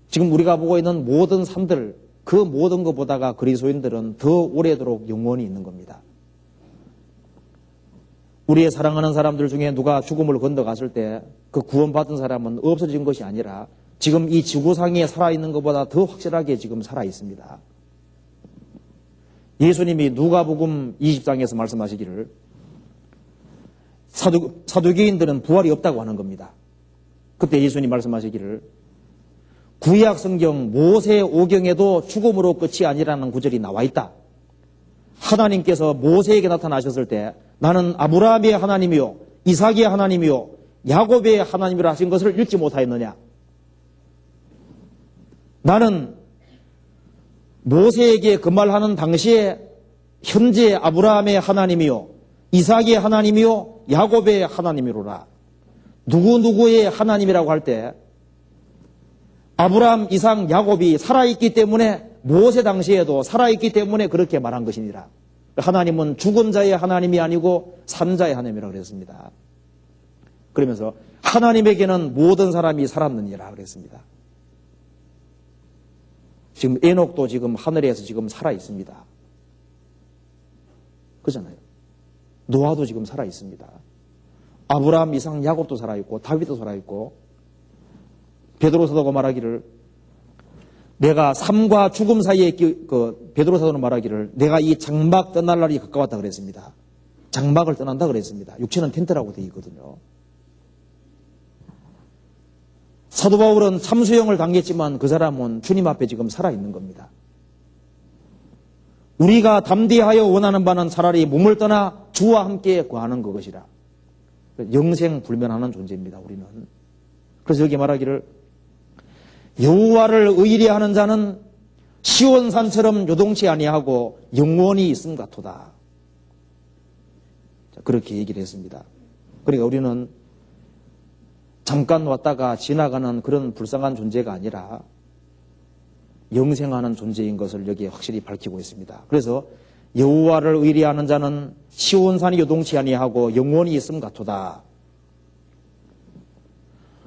지금 우리가 보고 있는 모든 산들, 그 모든 것보다가 그리스도인들은 더 오래도록 영원히 있는 겁니다. 우리의 사랑하는 사람들 중에 누가 죽음을 건너갔을 때 그 구원받은 사람은 없어진 것이 아니라 지금 이 지구상에 살아있는 것보다 더 확실하게 지금 살아있습니다. 예수님이 누가복음 20장에서 말씀하시기를 사두개인들은 부활이 없다고 하는 겁니다. 그때 예수님 말씀하시기를 구약 성경 모세 오경에도 죽음으로 끝이 아니라는 구절이 나와 있다. 하나님께서 모세에게 나타나셨을 때 나는 아브라함의 하나님이요 이삭의 하나님이요 야곱의 하나님이라 하신 것을 읽지 못하였느냐. 나는 모세에게 그 말하는 당시에 현재 아브라함의 하나님이요 이삭의 하나님이요 야곱의 하나님이로라. 누구누구의 하나님이라고 할 때 아브라함, 이삭, 야곱이 살아있기 때문에 모세 당시에도 살아있기 때문에 그렇게 말한 것이니라. 하나님은 죽은 자의 하나님이 아니고 산 자의 하나님이라고 그랬습니다. 그러면서 하나님에게는 모든 사람이 살았느니라 그랬습니다. 지금 에녹도 지금 하늘에서 지금 살아있습니다. 그잖아요. 노아도 지금 살아있습니다. 아브라함, 이삭, 야곱도 살아있고 다윗도 살아있고 베드로 사도가 말하기를 내가 삶과 죽음 사이에 베드로 사도는 말하기를 내가 이 장막 떠날 날이 가까웠다 그랬습니다. 장막을 떠난다 그랬습니다. 육체는 텐트라고 되어 있거든요. 사도 바울은 참수형을 당했지만 그 사람은 주님 앞에 지금 살아있는 겁니다. 우리가 담대하여 원하는 바는 차라리 몸을 떠나 주와 함께 거하는 그것이라. 영생불면하는 존재입니다. 우리는. 그래서 여기 말하기를 여호와를 의뢰하는 자는 시온산처럼 요동치 아니하고 영원히 있음 같도다. 그렇게 얘기를 했습니다. 그러니까 우리는 잠깐 왔다가 지나가는 그런 불쌍한 존재가 아니라 영생하는 존재인 것을 여기에 확실히 밝히고 있습니다. 그래서 여호와를 의뢰하는 자는 시온산이 요동치 아니하고 영원히 있음 같도다.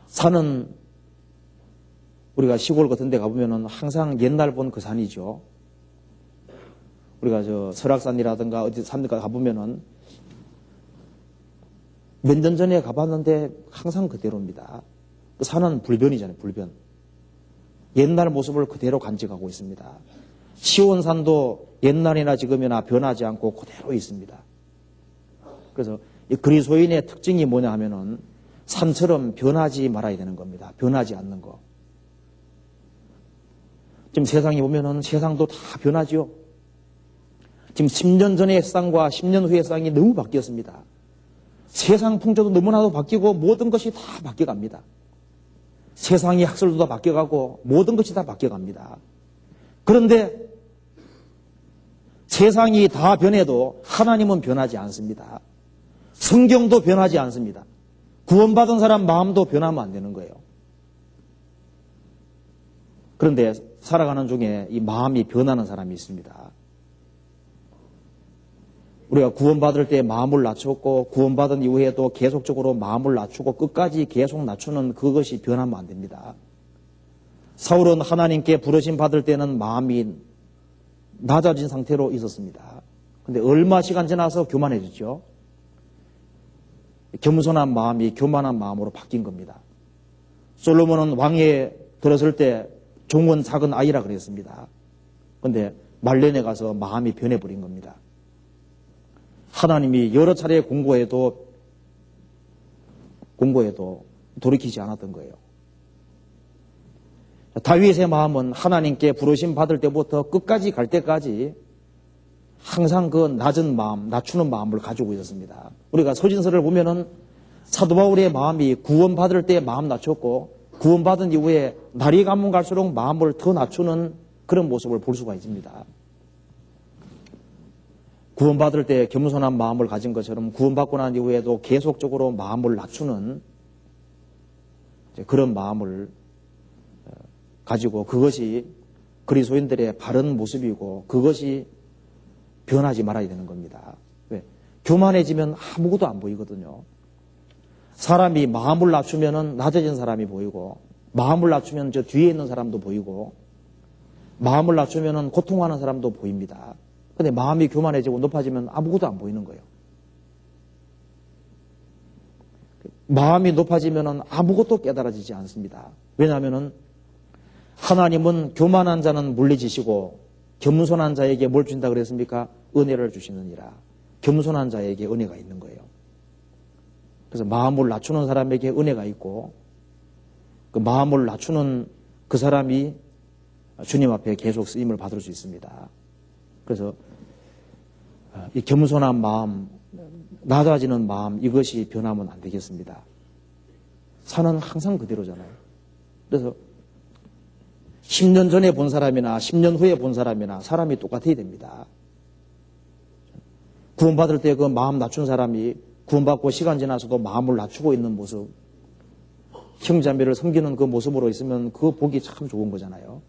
산은 우리가 시골 같은 데 가보면은 항상 옛날 본 그 산이죠. 우리가 저 설악산이라든가 어디 산들 가보면은 몇 년 전에 가봤는데 항상 그대로입니다. 그 산은 불변이잖아요, 불변. 옛날 모습을 그대로 간직하고 있습니다. 시온산도 옛날이나 지금이나 변하지 않고 그대로 있습니다. 그래서 이 그리스도인의 특징이 뭐냐 하면은 산처럼 변하지 말아야 되는 겁니다. 변하지 않는 거. 지금 세상에 보면은 세상도 다 변하지요. 지금 10년 전의 세상과 10년 후의 세상이 너무 바뀌었습니다. 세상 풍조도 너무나도 바뀌고 모든 것이 다 바뀌어갑니다. 세상의 학설도 다 바뀌어가고 모든 것이 다 바뀌어갑니다. 그런데 세상이 다 변해도 하나님은 변하지 않습니다. 성경도 변하지 않습니다. 구원받은 사람 마음도 변하면 안 되는 거예요. 그런데 살아가는 중에 이 마음이 변하는 사람이 있습니다. 우리가 구원받을 때 마음을 낮췄고 구원받은 이후에도 계속적으로 마음을 낮추고 끝까지 계속 낮추는 그것이 변하면 안 됩니다. 사울은 하나님께 부르심 받을 때는 마음이 낮아진 상태로 있었습니다. 그런데 얼마 시간 지나서 교만해졌죠. 겸손한 마음이 교만한 마음으로 바뀐 겁니다. 솔로몬은 왕위에 들었을 때 종은 작은 아이라 그랬습니다. 그런데 말년에 가서 마음이 변해버린 겁니다. 하나님이 여러 차례 공고해도 돌이키지 않았던 거예요. 다윗의 마음은 하나님께 부르심 받을 때부터 끝까지 갈 때까지 항상 그 낮은 마음, 낮추는 마음을 가지고 있었습니다. 우리가 서신서를 보면은 사도 바울의 마음이 구원받을 때 마음 낮췄고 구원받은 이후에 날이 가면 갈수록 마음을 더 낮추는 그런 모습을 볼 수가 있습니다. 구원받을 때 겸손한 마음을 가진 것처럼 구원받고 난 이후에도 계속적으로 마음을 낮추는 그런 마음을 가지고 그것이 그리스도인들의 바른 모습이고 그것이 변하지 말아야 되는 겁니다. 왜? 교만해지면 아무것도 안 보이거든요. 사람이 마음을 낮추면 낮아진 사람이 보이고 마음을 낮추면 저 뒤에 있는 사람도 보이고 마음을 낮추면 고통하는 사람도 보입니다. 그런데 마음이 교만해지고 높아지면 아무것도 안 보이는 거예요. 마음이 높아지면 아무것도 깨달아지지 않습니다. 왜냐하면 하나님은 교만한 자는 물리치시고 겸손한 자에게 뭘 준다 그랬습니까? 은혜를 주시느니라. 겸손한 자에게 은혜가 있는 거예요. 그래서 마음을 낮추는 사람에게 은혜가 있고 그 마음을 낮추는 그 사람이 주님 앞에 계속 쓰임을 받을 수 있습니다. 그래서 이 겸손한 마음, 낮아지는 마음 이것이 변하면 안 되겠습니다. 산은 항상 그대로잖아요. 그래서 10년 전에 본 사람이나 10년 후에 본 사람이나 사람이 똑같아야 됩니다. 구원받을 때 그 마음 낮춘 사람이 구원받고 시간 지나서도 마음을 낮추고 있는 모습, 형제자매를 섬기는 그 모습으로 있으면 그 보기 참 좋은 거잖아요.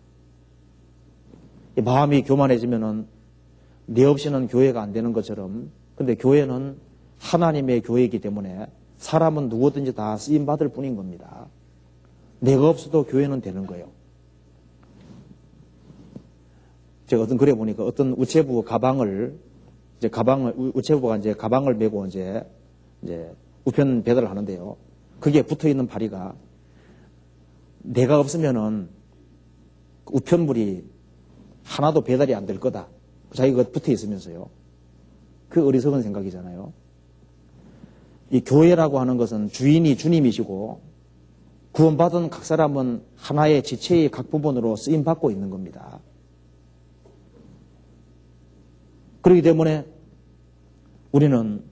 마음이 교만해지면은 내 없이는 교회가 안 되는 것처럼, 근데 교회는 하나님의 교회이기 때문에 사람은 누구든지 다 쓰임받을 뿐인 겁니다. 내가 없어도 교회는 되는 거예요. 제가 어떤 글에 보니까 어떤 우체부 가방을 우체부가 이제 가방을 메고 이제 우편 배달을 하는데요. 그게 붙어 있는 파리가 내가 없으면은 우편물이 하나도 배달이 안 될 거다. 자기가 붙어 있으면서요. 그 어리석은 생각이잖아요. 이 교회라고 하는 것은 주인이 주님이시고 구원받은 각 사람은 하나의 지체의 각 부분으로 쓰임받고 있는 겁니다. 그렇기 때문에 우리는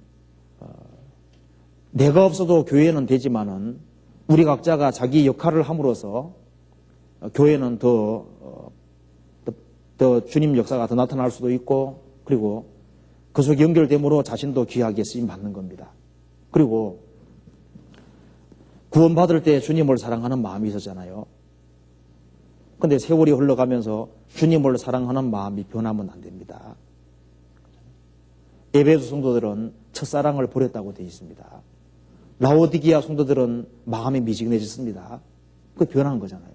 내가 없어도 교회는 되지만은 우리 각자가 자기 역할을 함으로써 교회는 더 주님 역사가 더 나타날 수도 있고 그리고 그 속에 연결됨으로 자신도 귀하게 쓰임 받는 겁니다. 그리고 구원받을 때 주님을 사랑하는 마음이 있었잖아요. 그런데 세월이 흘러가면서 주님을 사랑하는 마음이 변하면 안 됩니다. 에베소 성도들은 첫사랑을 버렸다고 되어 있습니다. 라오디기아 성도들은 마음이 미지근해졌습니다. 그게 변한 거잖아요.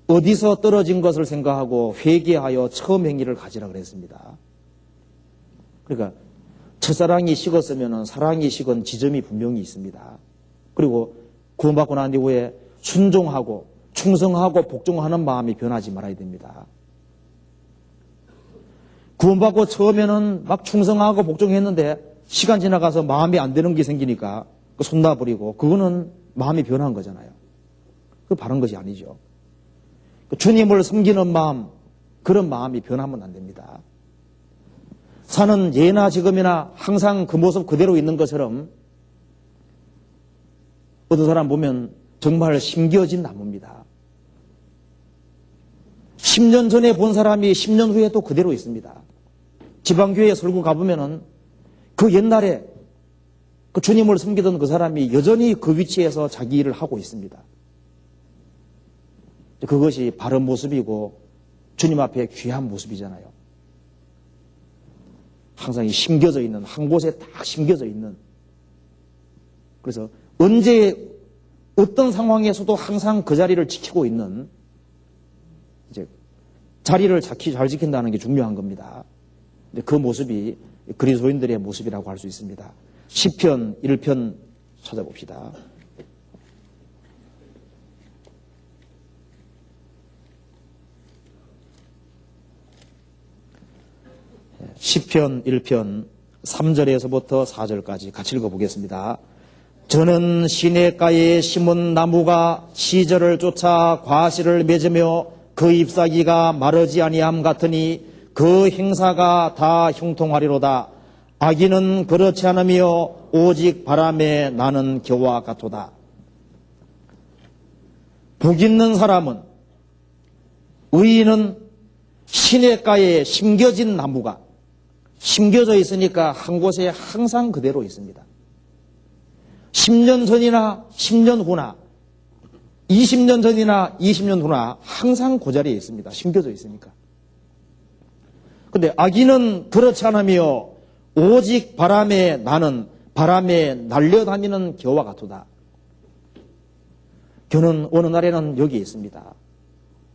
어디서 떨어진 것을 생각하고 회개하여 처음 행위를 가지라 그랬습니다. 그러니까 첫사랑이 식었으면 사랑이 식은 지점이 분명히 있습니다. 그리고 구원받고 난 이후에 순종하고 충성하고 복종하는 마음이 변하지 말아야 됩니다. 구원받고 처음에는 막 충성하고 복종했는데 시간 지나가서 마음이 안 되는 게 생기니까 손 놔버리고 그거는 마음이 변한 거잖아요. 그 바른 것이 아니죠. 주님을 섬기는 마음, 그런 마음이 변하면 안 됩니다. 산은 예나 지금이나 항상 그 모습 그대로 있는 것처럼 어떤 사람 보면 정말 심겨진 나무입니다. 10년 전에 본 사람이 10년 후에 또 그대로 있습니다. 지방교회 설교 가보면은 그 옛날에 그 주님을 섬기던 그 사람이 여전히 그 위치에서 자기 일을 하고 있습니다. 그것이 바른 모습이고 주님 앞에 귀한 모습이잖아요. 항상 심겨져 있는, 한 곳에 딱 심겨져 있는. 그래서 언제 어떤 상황에서도 항상 그 자리를 지키고 있는, 이제 자리를 잘 지킨다는 게 중요한 겁니다. 그 모습이 그리스도인들의 모습이라고 할 수 있습니다. 시편 1편 찾아봅시다. 시편 1편 3절에서부터 4절까지 같이 읽어보겠습니다. 저는 시냇가에 심은 나무가 시절을 쫓아 과실을 맺으며 그 잎사귀가 마르지 아니함 같으니 그 행사가 다 형통하리로다. 악인은 그렇지 않으며 오직 바람에 나는 겨와 같도다. 복 있는 사람은, 의인은 시냇가에 심겨진 나무가 심겨져 있으니까 한 곳에 항상 그대로 있습니다. 10년 전이나 10년 후나 20년 전이나 20년 후나 항상 그 자리에 있습니다. 심겨져 있으니까. 근데 악인은 그렇지 않으며 오직 바람에 나는, 바람에 날려다니는 겨와 같도다. 겨는 어느 날에는 여기에 있습니다.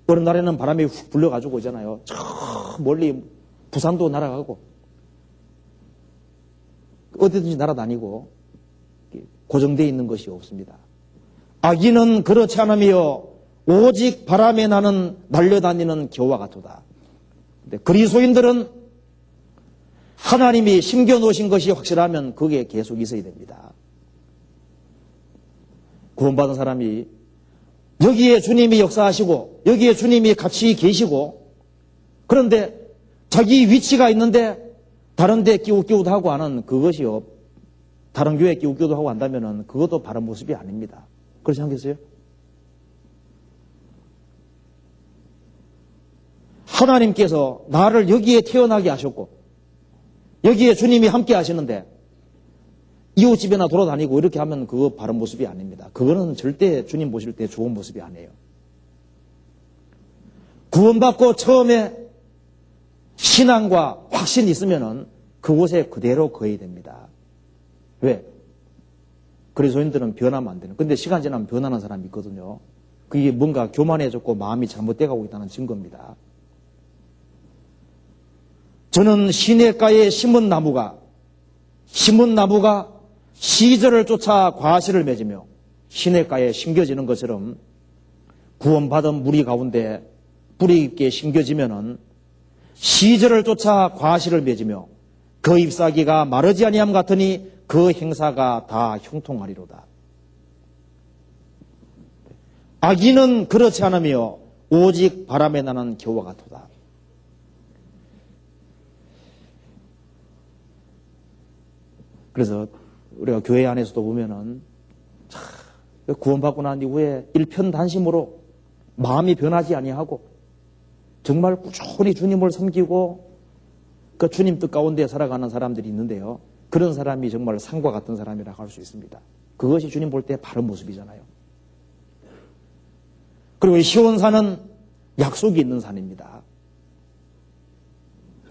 어느 날에는 바람이 훅 불려가지고 오잖아요. 저 멀리 부산도 날아가고 어디든지 날아다니고 고정되어 있는 것이 없습니다. 악인은 그렇지 않으며 오직 바람에 나는 날려다니는 겨와 같도다. 근데 그리스도인들은 하나님이 심겨놓으신 것이 확실하면 그게 계속 있어야 됩니다. 구원받은 사람이 여기에 주님이 역사하시고 여기에 주님이 같이 계시고 그런데 자기 위치가 있는데 다른 데 끼우끼우도 하고 하는 그것이요. 다른 교회에 끼우끼우도 하고 한다면 그것도 바른 모습이 아닙니다. 그렇지 않겠어요? 하나님께서 나를 여기에 태어나게 하셨고 여기에 주님이 함께 하시는데 이웃집에나 돌아다니고 이렇게 하면 그거 바른 모습이 아닙니다. 그거는 절대 주님 보실 때 좋은 모습이 아니에요. 구원받고 처음에 신앙과 확신이 있으면은 그곳에 그대로 거해야 됩니다. 왜? 그리스도인들은 변하면 안 되는. 근데 시간 지나면 변하는 사람이 있거든요. 그게 뭔가 교만해졌고 마음이 잘못돼가고 있다는 증거입니다. 저는 시냇가에 심은 나무가 시절을 쫓아 과실을 맺으며 시냇가에 심겨지는 것처럼 구원받은 무리 가운데 뿌리 깊게 심겨지면은 시절을 쫓아 과실을 맺으며 그 잎사귀가 마르지 아니함 같으니 그 행사가 다 형통하리로다. 악인은 그렇지 않으며 오직 바람에 나는 겨와 같도다. 그래서 우리가 교회 안에서도 보면은 구원받고 난 이후에 일편단심으로 마음이 변하지 아니하고 정말 꾸준히 주님을 섬기고 그 주님 뜻 가운데 살아가는 사람들이 있는데요. 그런 사람이 정말 산과 같은 사람이라고 할 수 있습니다. 그것이 주님 볼 때 바른 모습이잖아요. 그리고 이 시온산은 약속이 있는 산입니다.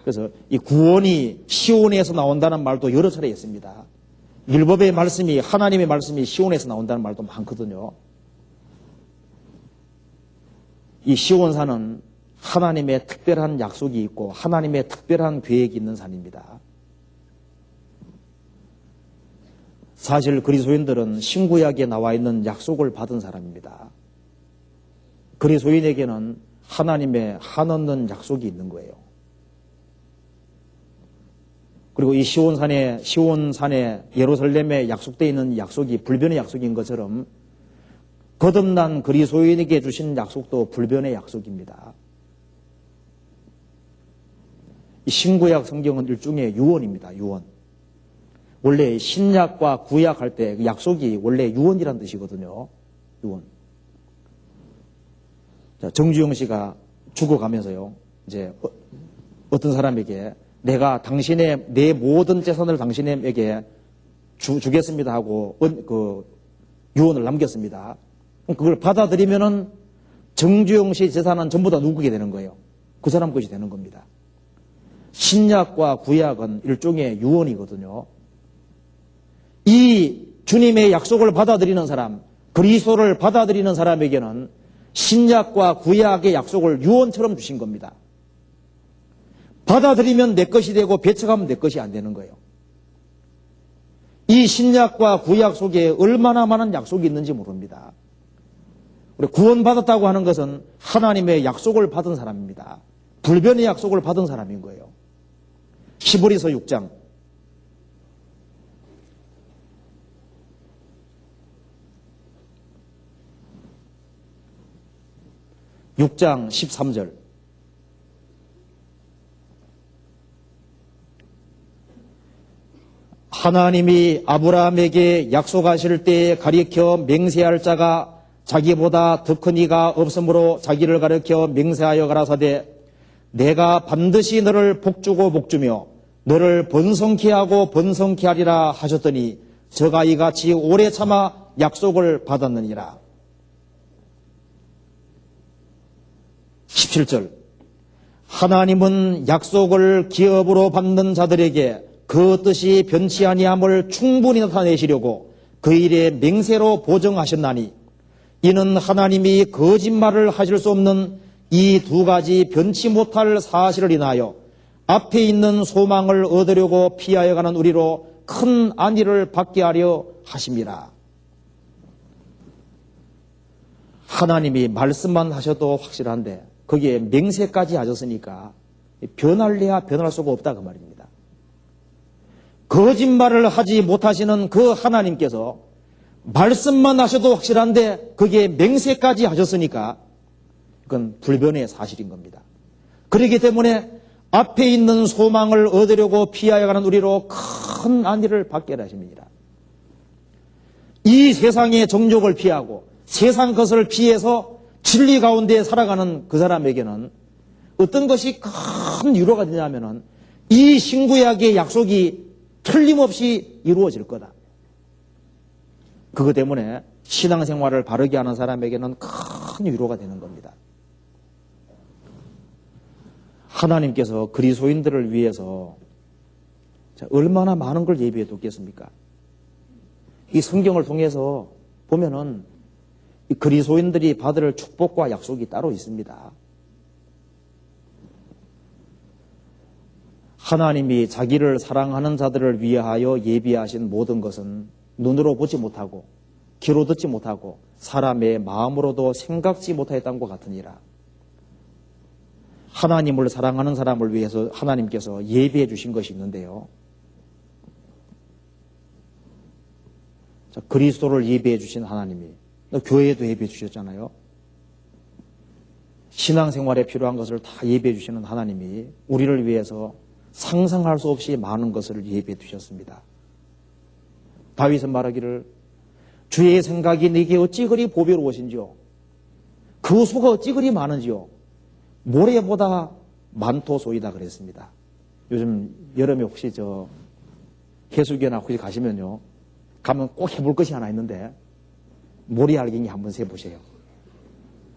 그래서 이 구원이 시온에서 나온다는 말도 여러 차례 있습니다. 율법의 말씀이, 하나님의 말씀이 시온에서 나온다는 말도 많거든요. 이 시온산은 하나님의 특별한 약속이 있고 하나님의 특별한 계획이 있는 산입니다. 사실 그리스도인들은 신구약에 나와 있는 약속을 받은 사람입니다. 그리스도인에게는 하나님의 한없는 약속이 있는 거예요. 그리고 이 시온산에 예루살렘에 약속되어 있는 약속이 불변의 약속인 것처럼 거듭난 그리스도인에게 주신 약속도 불변의 약속입니다. 이 신구약 성경은 일종의 유언입니다. 유언. 원래 신약과 구약 할 때 약속이 원래 유언이란 뜻이거든요. 유언. 자, 정주영 씨가 죽어가면서요, 이제 어떤 사람에게 내가 내 모든 재산을 당신에게 주겠습니다 하고 그 유언을 남겼습니다. 그걸 받아들이면은 정주영 씨 재산은 전부 다 누구게 되는 거예요. 그 사람 것이 되는 겁니다. 신약과 구약은 일종의 유언이거든요. 이 주님의 약속을 받아들이는 사람, 그리스도를 받아들이는 사람에게는 신약과 구약의 약속을 유언처럼 주신 겁니다. 받아들이면 내 것이 되고 배척하면 내 것이 안 되는 거예요. 이 신약과 구약 속에 얼마나 많은 약속이 있는지 모릅니다. 우리 구원받았다고 하는 것은 하나님의 약속을 받은 사람입니다. 불변의 약속을 받은 사람인 거예요. 히브리서 6장 13절. 하나님이 아브라함에게 약속하실 때에 가리켜 맹세할 자가 자기보다 더 큰 이가 없으므로 자기를 가리켜 맹세하여 가라사대 내가 반드시 너를 복주고 복주며 너를 번성케 하고 번성케 하리라 하셨더니 저가 이같이 오래 참아 약속을 받았느니라. 17절. 하나님은 약속을 기업으로 받는 자들에게 그 뜻이 변치 아니함을 충분히 나타내시려고 그 일에 맹세로 보정하셨나니 이는 하나님이 거짓말을 하실 수 없는 이 두 가지 변치 못할 사실을 인하여 앞에 있는 소망을 얻으려고 피하여 가는 우리로 큰 안위를 받게 하려 하심이라. 하나님이 말씀만 하셔도 확실한데 거기에 맹세까지 하셨으니까 변할래야 변할 수가 없다 그 말입니다. 거짓말을 하지 못하시는 그 하나님께서 말씀만 하셔도 확실한데 거기에 맹세까지 하셨으니까 그건 불변의 사실인 겁니다. 그렇기 때문에 앞에 있는 소망을 얻으려고 피하여 가는 우리로 큰 안위를 받게 하십니다. 이 세상의 정욕을 피하고 세상 것을 피해서 진리 가운데 살아가는 그 사람에게는 어떤 것이 큰 위로가 되냐면은 이 신구약의 약속이 틀림없이 이루어질 거다. 그것 때문에 신앙생활을 바르게 하는 사람에게는 큰 위로가 되는 겁니다. 하나님께서 그리스도인들을 위해서 얼마나 많은 걸 예비해 뒀겠습니까? 이 성경을 통해서 보면은 이 그리스도인들이 받을 축복과 약속이 따로 있습니다. 하나님이 자기를 사랑하는 자들을 위하여 예비하신 모든 것은 눈으로 보지 못하고 귀로 듣지 못하고 사람의 마음으로도 생각지 못하였던 것 같으니라. 하나님을 사랑하는 사람을 위해서 하나님께서 예비해 주신 것이 있는데요. 자, 그리스도를 예비해 주신 하나님이 교회에도 예비해 주셨잖아요. 신앙생활에 필요한 것을 다 예비해 주시는 하나님이 우리를 위해서 상상할 수 없이 많은 것을 예비해 두셨습니다. 다윗은 말하기를 주의 생각이 네게 어찌 그리 보배로우신지요 그 수가 어찌 그리 많은지요 모래보다 많도소이다 그랬습니다. 요즘 여름에 혹시 해수욕이나 혹시 가시면요 가면 꼭 해볼 것이 하나 있는데 모래알갱이 한번 세보세요.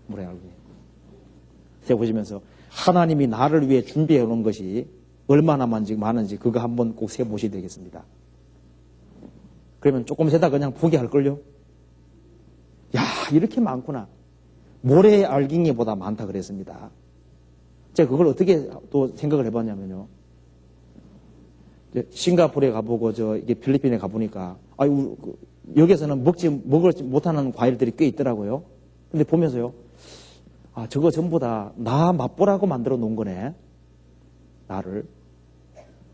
모래알갱이 세보시면서 하나님이 나를 위해 준비해 놓은 것이 얼마나 많은지 그거 한번 꼭 세보셔야 되겠습니다. 그러면 조금 세다 그냥 포기할걸요? 야, 이렇게 많구나. 모래 알갱이보다 많다 그랬습니다. 제가 그걸 어떻게 또 생각을 해봤냐면요. 싱가포르에 가보고 이게 필리핀에 가보니까 여기에서는 먹지 못하는 과일들이 꽤 있더라고요. 근데 보면서요. 아, 저거 전부 다 나 맛보라고 만들어 놓은 거네. 나를.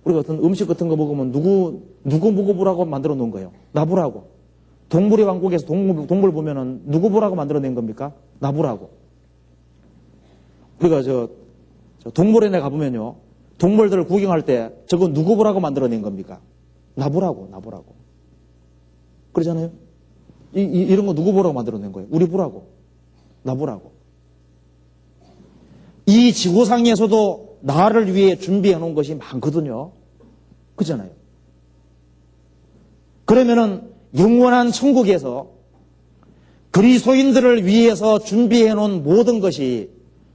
우리가 어떤 음식 같은 거 먹으면 누구 먹어보라고 만들어 놓은 거예요. 나 보라고. 동물의 왕국에서 동물 보면은 누구 보라고 만들어낸 겁니까? 나 보라고. 우리가 동물원에 가보면요. 동물들을 구경할 때 저거 누구 보라고 만들어낸 겁니까? 나보라고. 그러잖아요. 이런 거 누구 보라고 만들어낸 거예요? 우리 보라고. 나보라고. 이 지구상에서도 나를 위해 준비해 놓은 것이 많거든요. 그렇잖아요. 그러면은 영원한 천국에서 그리스도인들을 위해서 준비해 놓은 모든 것이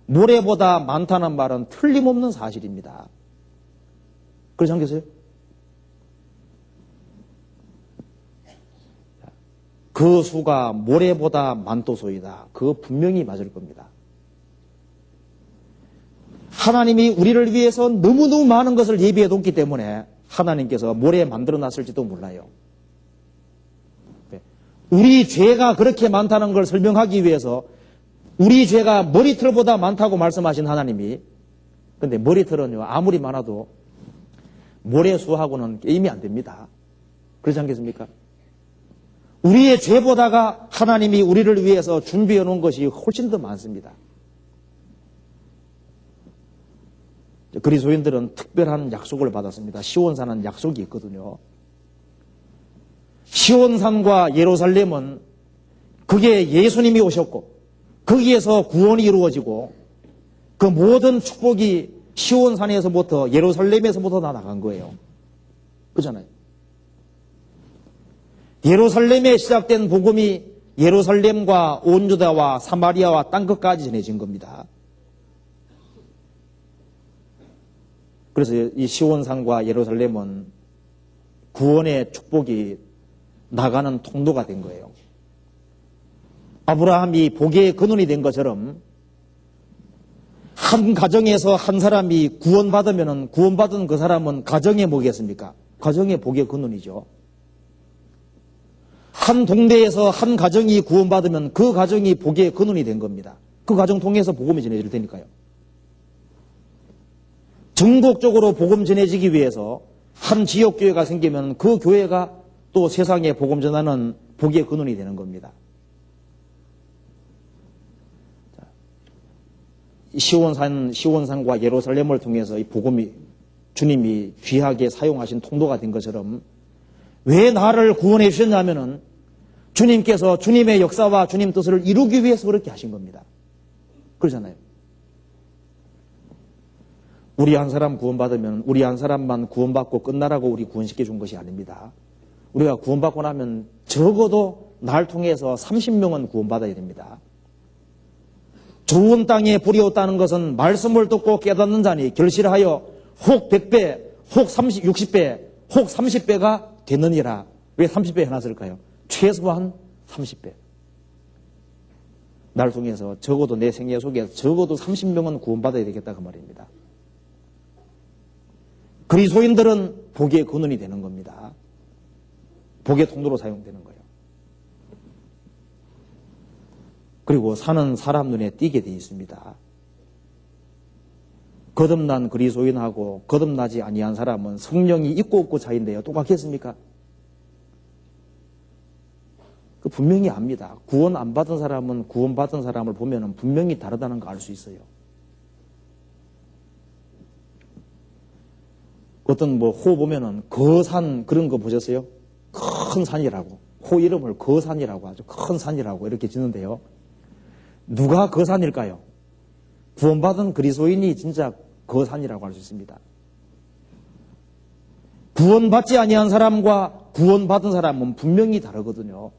모래보다 많다는 말은 틀림없는 사실입니다. 그렇지 않겠어요? 그 수가 모래보다 많도소이다. 그거 분명히 맞을 겁니다. 하나님이 우리를 위해서 너무너무 많은 것을 예비해 뒀기 때문에 하나님께서 모래 만들어 놨을지도 몰라요. 우리 죄가 그렇게 많다는 걸 설명하기 위해서 우리 죄가 머리털보다 많다고 말씀하신 하나님이, 근데 머리털은요 아무리 많아도 모래수하고는 게임이 안 됩니다. 그렇지 않겠습니까? 우리의 죄보다가 하나님이 우리를 위해서 준비해 놓은 것이 훨씬 더 많습니다. 그리스도인들은 특별한 약속을 받았습니다. 시온산은 약속이 있거든요. 시온산과 예루살렘은 그게 예수님이 오셨고 거기에서 구원이 이루어지고 그 모든 축복이 시온산에서부터 예루살렘에서부터 다 나간 거예요. 그렇잖아요. 예루살렘에 시작된 복음이 예루살렘과 온 유다와 사마리아와 땅끝까지 전해진 겁니다. 그래서 이 시온산과 예루살렘은 구원의 축복이 나가는 통로가 된 거예요. 아브라함이 복의 근원이 된 것처럼 한 가정에서 한 사람이 구원받으면 구원받은 그 사람은 가정에 뭐겠습니까? 가정의 복의 근원이죠. 한 동네에서 한 가정이 구원받으면 그 가정이 복의 근원이 된 겁니다. 그 가정 통해서 복음이 전해질 테니까요. 전국적으로 복음 전해지기 위해서 한 지역교회가 생기면 그 교회가 또 세상에 복음 전하는 복의 근원이 되는 겁니다. 시온산과 예루살렘을 통해서 이 복음이 주님이 귀하게 사용하신 통로가 된 것처럼 왜 나를 구원해 주셨냐면은 주님께서 주님의 역사와 주님 뜻을 이루기 위해서 그렇게 하신 겁니다. 그러잖아요. 우리 한 사람 구원받으면 우리 한 사람만 구원받고 끝나라고 우리 구원시켜 준 것이 아닙니다. 우리가 구원받고 나면 적어도 날 통해서 30명은 구원받아야 됩니다. 좋은 땅에 불이 없다는 것은 말씀을 듣고 깨닫는 자니 결실하여 혹 100배, 혹 60배, 혹 30배가 되느니라. 왜 30배 해놨을까요? 최소한 30배. 날 통해서 적어도 내 생애 속에 적어도 30명은 구원받아야 되겠다 그 말입니다. 그리스도인들은 복의 근원이 되는 겁니다. 복의 통로로 사용되는 거예요. 그리고 사는 사람 눈에 띄게 되어 있습니다. 거듭난 그리스도인하고 거듭나지 아니한 사람은 성령이 있고 없고 차이인데요. 똑같겠습니까? 그 분명히 압니다. 구원 안 받은 사람은 구원받은 사람을 보면 분명히 다르다는 거 알 수 있어요. 어떤 호 보면은 거산 그런 거 보셨어요? 큰 산이라고. 호 이름을 거산이라고 하죠. 큰 산이라고 이렇게 짓는데요. 누가 거산일까요? 구원받은 그리스도인이 진짜 거산이라고 할 수 있습니다. 구원받지 아니한 사람과 구원받은 사람은 분명히 다르거든요.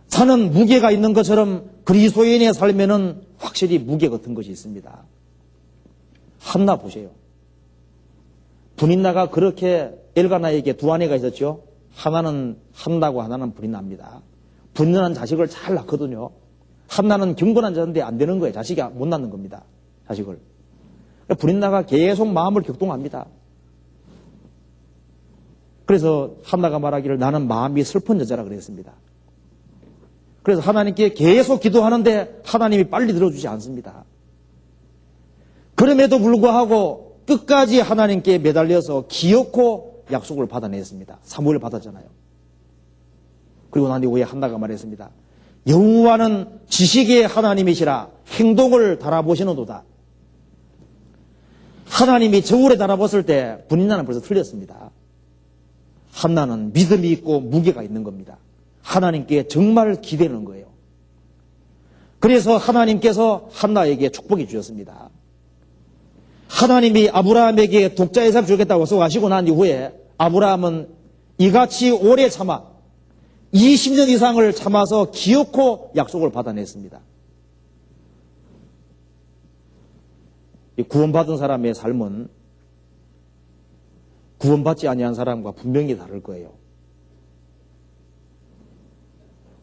산은 무게가 있는 것처럼 그리스도인의 삶에는 확실히 무게 같은 것이 있습니다. 한나 보세요. 분인나가 그렇게 엘가나에게 두 아내가 있었죠. 하나는 한나고 하나는 분인나입니다. 분인나는 자식을 잘 낳거든요. 한나는 경건한 자인데 안 되는 거예요. 자식이 못 낳는 겁니다. 자식을. 분인나가 계속 마음을 격동합니다. 그래서 한나가 말하기를 나는 마음이 슬픈 여자라 그랬습니다. 그래서 하나님께 계속 기도하는데 하나님이 빨리 들어주지 않습니다. 그럼에도 불구하고 끝까지 하나님께 매달려서 기어코 약속을 받아냈습니다. 사무엘을 받았잖아요. 그리고 난 이후에 한나가 말했습니다. 여호와는 지식의 하나님이시라 행동을 달아보시는도다. 하나님이 저울에 달아봤을 때 분인나는 벌써 틀렸습니다. 한나는 믿음이 있고 무게가 있는 겁니다. 하나님께 정말 기대는 거예요. 그래서 하나님께서 한나에게 축복해 주셨습니다. 하나님이 아브라함에게 독자 이삭을 주겠다고 약속하시고 난 이후에 아브라함은 이같이 오래 참아 20년 이상을 참아서 기어코 약속을 받아냈습니다. 구원받은 사람의 삶은 구원받지 아니한 사람과 분명히 다를 거예요.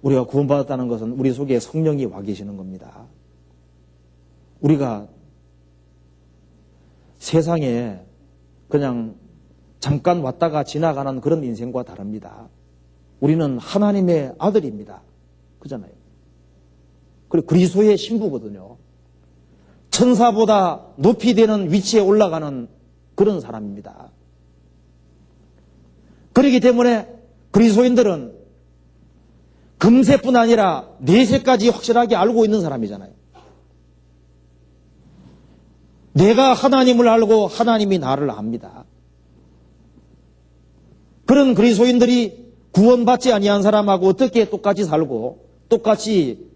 우리가 구원받았다는 것은 우리 속에 성령이 와 계시는 겁니다. 우리가 세상에 그냥 잠깐 왔다가 지나가는 그런 인생과 다릅니다. 우리는 하나님의 아들입니다. 그잖아요. 그리고 그리스도의 신부거든요. 천사보다 높이 되는 위치에 올라가는 그런 사람입니다. 그렇기 때문에 그리스도인들은 금세뿐 아니라 내세까지 확실하게 알고 있는 사람이잖아요. 내가 하나님을 알고 하나님이 나를 압니다. 그런 그리스도인들이 구원받지 아니한 사람하고 어떻게 똑같이 살고 똑같이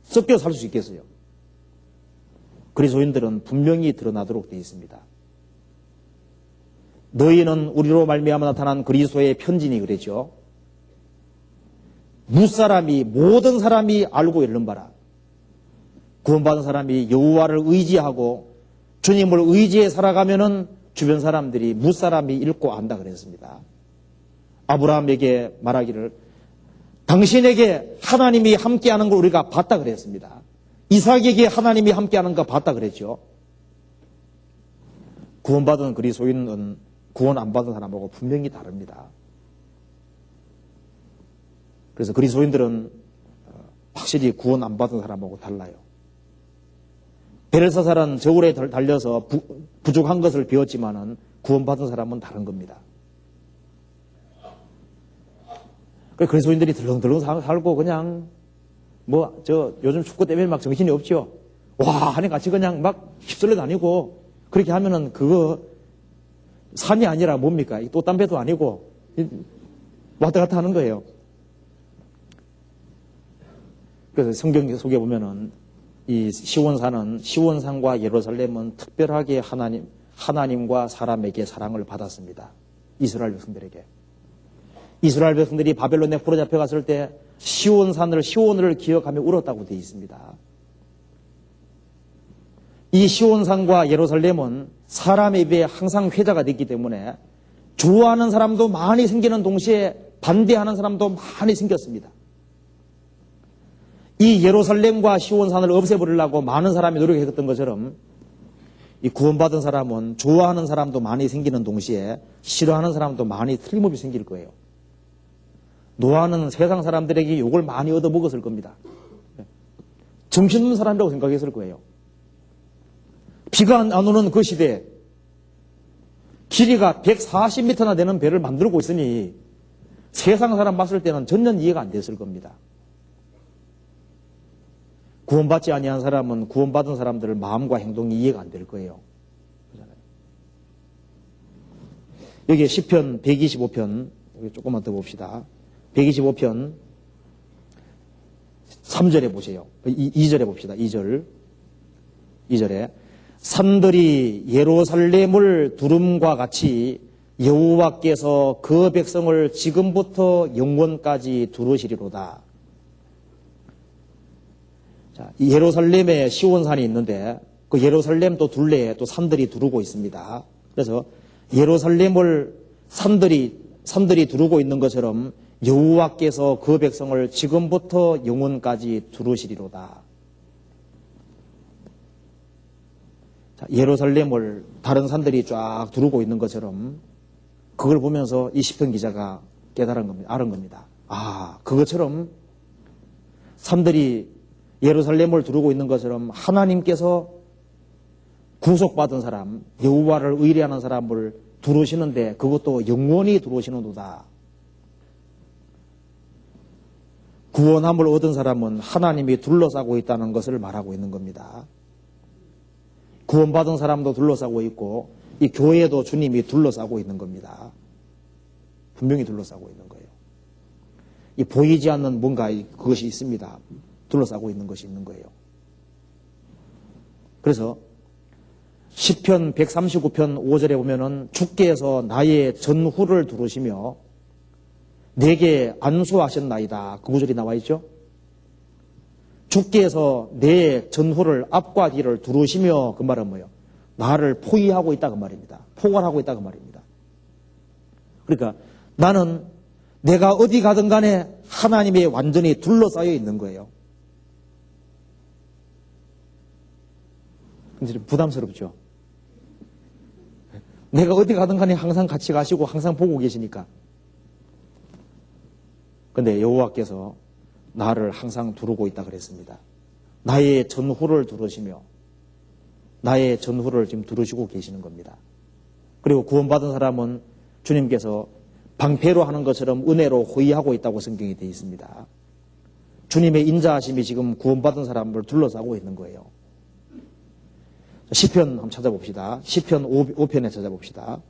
섞여 살 수 있겠어요? 그리스도인들은 분명히 드러나도록 되어 있습니다. 너희는 우리로 말미암아 나타난 그리스도의 편지니 그랬죠. 무사람이 모든 사람이 알고 있는 바라. 구원받은 사람이 여호와를 의지하고 주님을 의지해 살아가면은 주변 사람들이 무사람이 읽고 안다 그랬습니다. 아브라함에게 말하기를 당신에게 하나님이 함께하는 걸 우리가 봤다 그랬습니다. 이삭에게 하나님이 함께하는 거 봤다 그랬죠. 구원받은 그리스도인은 구원 안 받은 사람하고 분명히 다릅니다. 그래서 그리스도인들은 확실히 구원 안 받은 사람하고 달라요. 벨사살은 저울에 달려서 부족한 것을 배웠지만은 구원받은 사람은 다른 겁니다. 그리스도인들이 덜렁덜렁 살고 그냥 요즘 축구 때문에 막 정신이 없죠. 와 하니 같이 그냥 막 휩쓸려 다니고 그렇게 하면은 그거 산이 아니라 뭡니까? 꽃담배도 아니고 왔다 갔다 하는 거예요. 그래서 성경 속에 보면은 이 시온산과 예루살렘은 특별하게 하나님과 사람에게 사랑을 받았습니다. 이스라엘 백성들에게. 이스라엘 백성들이 바벨론에 포로잡혀 갔을 때 시온을 기억하며 울었다고 되어 있습니다. 이 시온산과 예루살렘은 사람의 입에 항상 회자가 됐기 때문에 좋아하는 사람도 많이 생기는 동시에 반대하는 사람도 많이 생겼습니다. 이 예루살렘과 시온산을 없애버리려고 많은 사람이 노력했던 것처럼 이 구원받은 사람은 좋아하는 사람도 많이 생기는 동시에 싫어하는 사람도 많이 틀림없이 생길 거예요. 노아는 세상 사람들에게 욕을 많이 얻어먹었을 겁니다. 정신없는 사람이라고 생각했을 거예요. 비가 안 오는 그 시대에 길이가 140m나 되는 배를 만들고 있으니 세상 사람 봤을 때는 전혀 이해가 안 됐을 겁니다. 구원받지 아니한 사람은 구원받은 사람들의 마음과 행동이 이해가 안 될 거예요. 그렇잖아요. 여기 시편 125편 여기 조금만 더 봅시다. 125편 3절에 보세요. 2절에 봅시다. 2절에 산들이 예루살렘을 두름과 같이 여호와께서 그 백성을 지금부터 영원까지 두르시리로다. 자, 예루살렘에 시온산이 있는데 그 예루살렘 또 둘레에 또 산들이 두르고 있습니다. 그래서 예루살렘을 산들이 두르고 있는 것처럼 여호와께서 그 백성을 지금부터 영원까지 두르시리로다. 자, 예루살렘을 다른 산들이 쫙 두르고 있는 것처럼 그걸 보면서 이 시편 기자가 깨달은 겁니다. 알은 겁니다. 아, 그것처럼 산들이 예루살렘을 두르고 있는 것처럼 하나님께서 구속받은 사람, 여호와를 의뢰하는 사람을 두르시는데 그것도 영원히 두르시는도다. 구원함을 얻은 사람은 하나님이 둘러싸고 있다는 것을 말하고 있는 겁니다. 구원받은 사람도 둘러싸고 있고 이 교회도 주님이 둘러싸고 있는 겁니다. 분명히 둘러싸고 있는 거예요. 이 보이지 않는 뭔가 그것이 있습니다. 둘러싸고 있는 것이 있는 거예요. 그래서 시편 139편 5절에 보면은 주께서 나의 전후를 두르시며 내게 안수하셨나이다. 그 구절이 나와 있죠. 주께서 내 전후를 앞과 뒤를 두르시며 그 말은 뭐예요? 나를 포위하고 있다 그 말입니다. 포괄하고 있다 그 말입니다. 그러니까 나는 내가 어디 가든 간에 하나님이 완전히 둘러싸여 있는 거예요. 근데 부담스럽죠. 내가 어디 가든 간에 항상 같이 가시고 항상 보고 계시니까. 근데 여호와께서 나를 항상 두르고 있다 그랬습니다. 나의 전후를 두르시며 나의 전후를 지금 두르시고 계시는 겁니다. 그리고 구원받은 사람은 주님께서 방패로 하는 것처럼 은혜로 호위하고 있다고 성경이 되어 있습니다. 주님의 인자하심이 지금 구원받은 사람을 둘러싸고 있는 거예요. 시편 한번 찾아봅시다. 시편 5편에 찾아봅시다.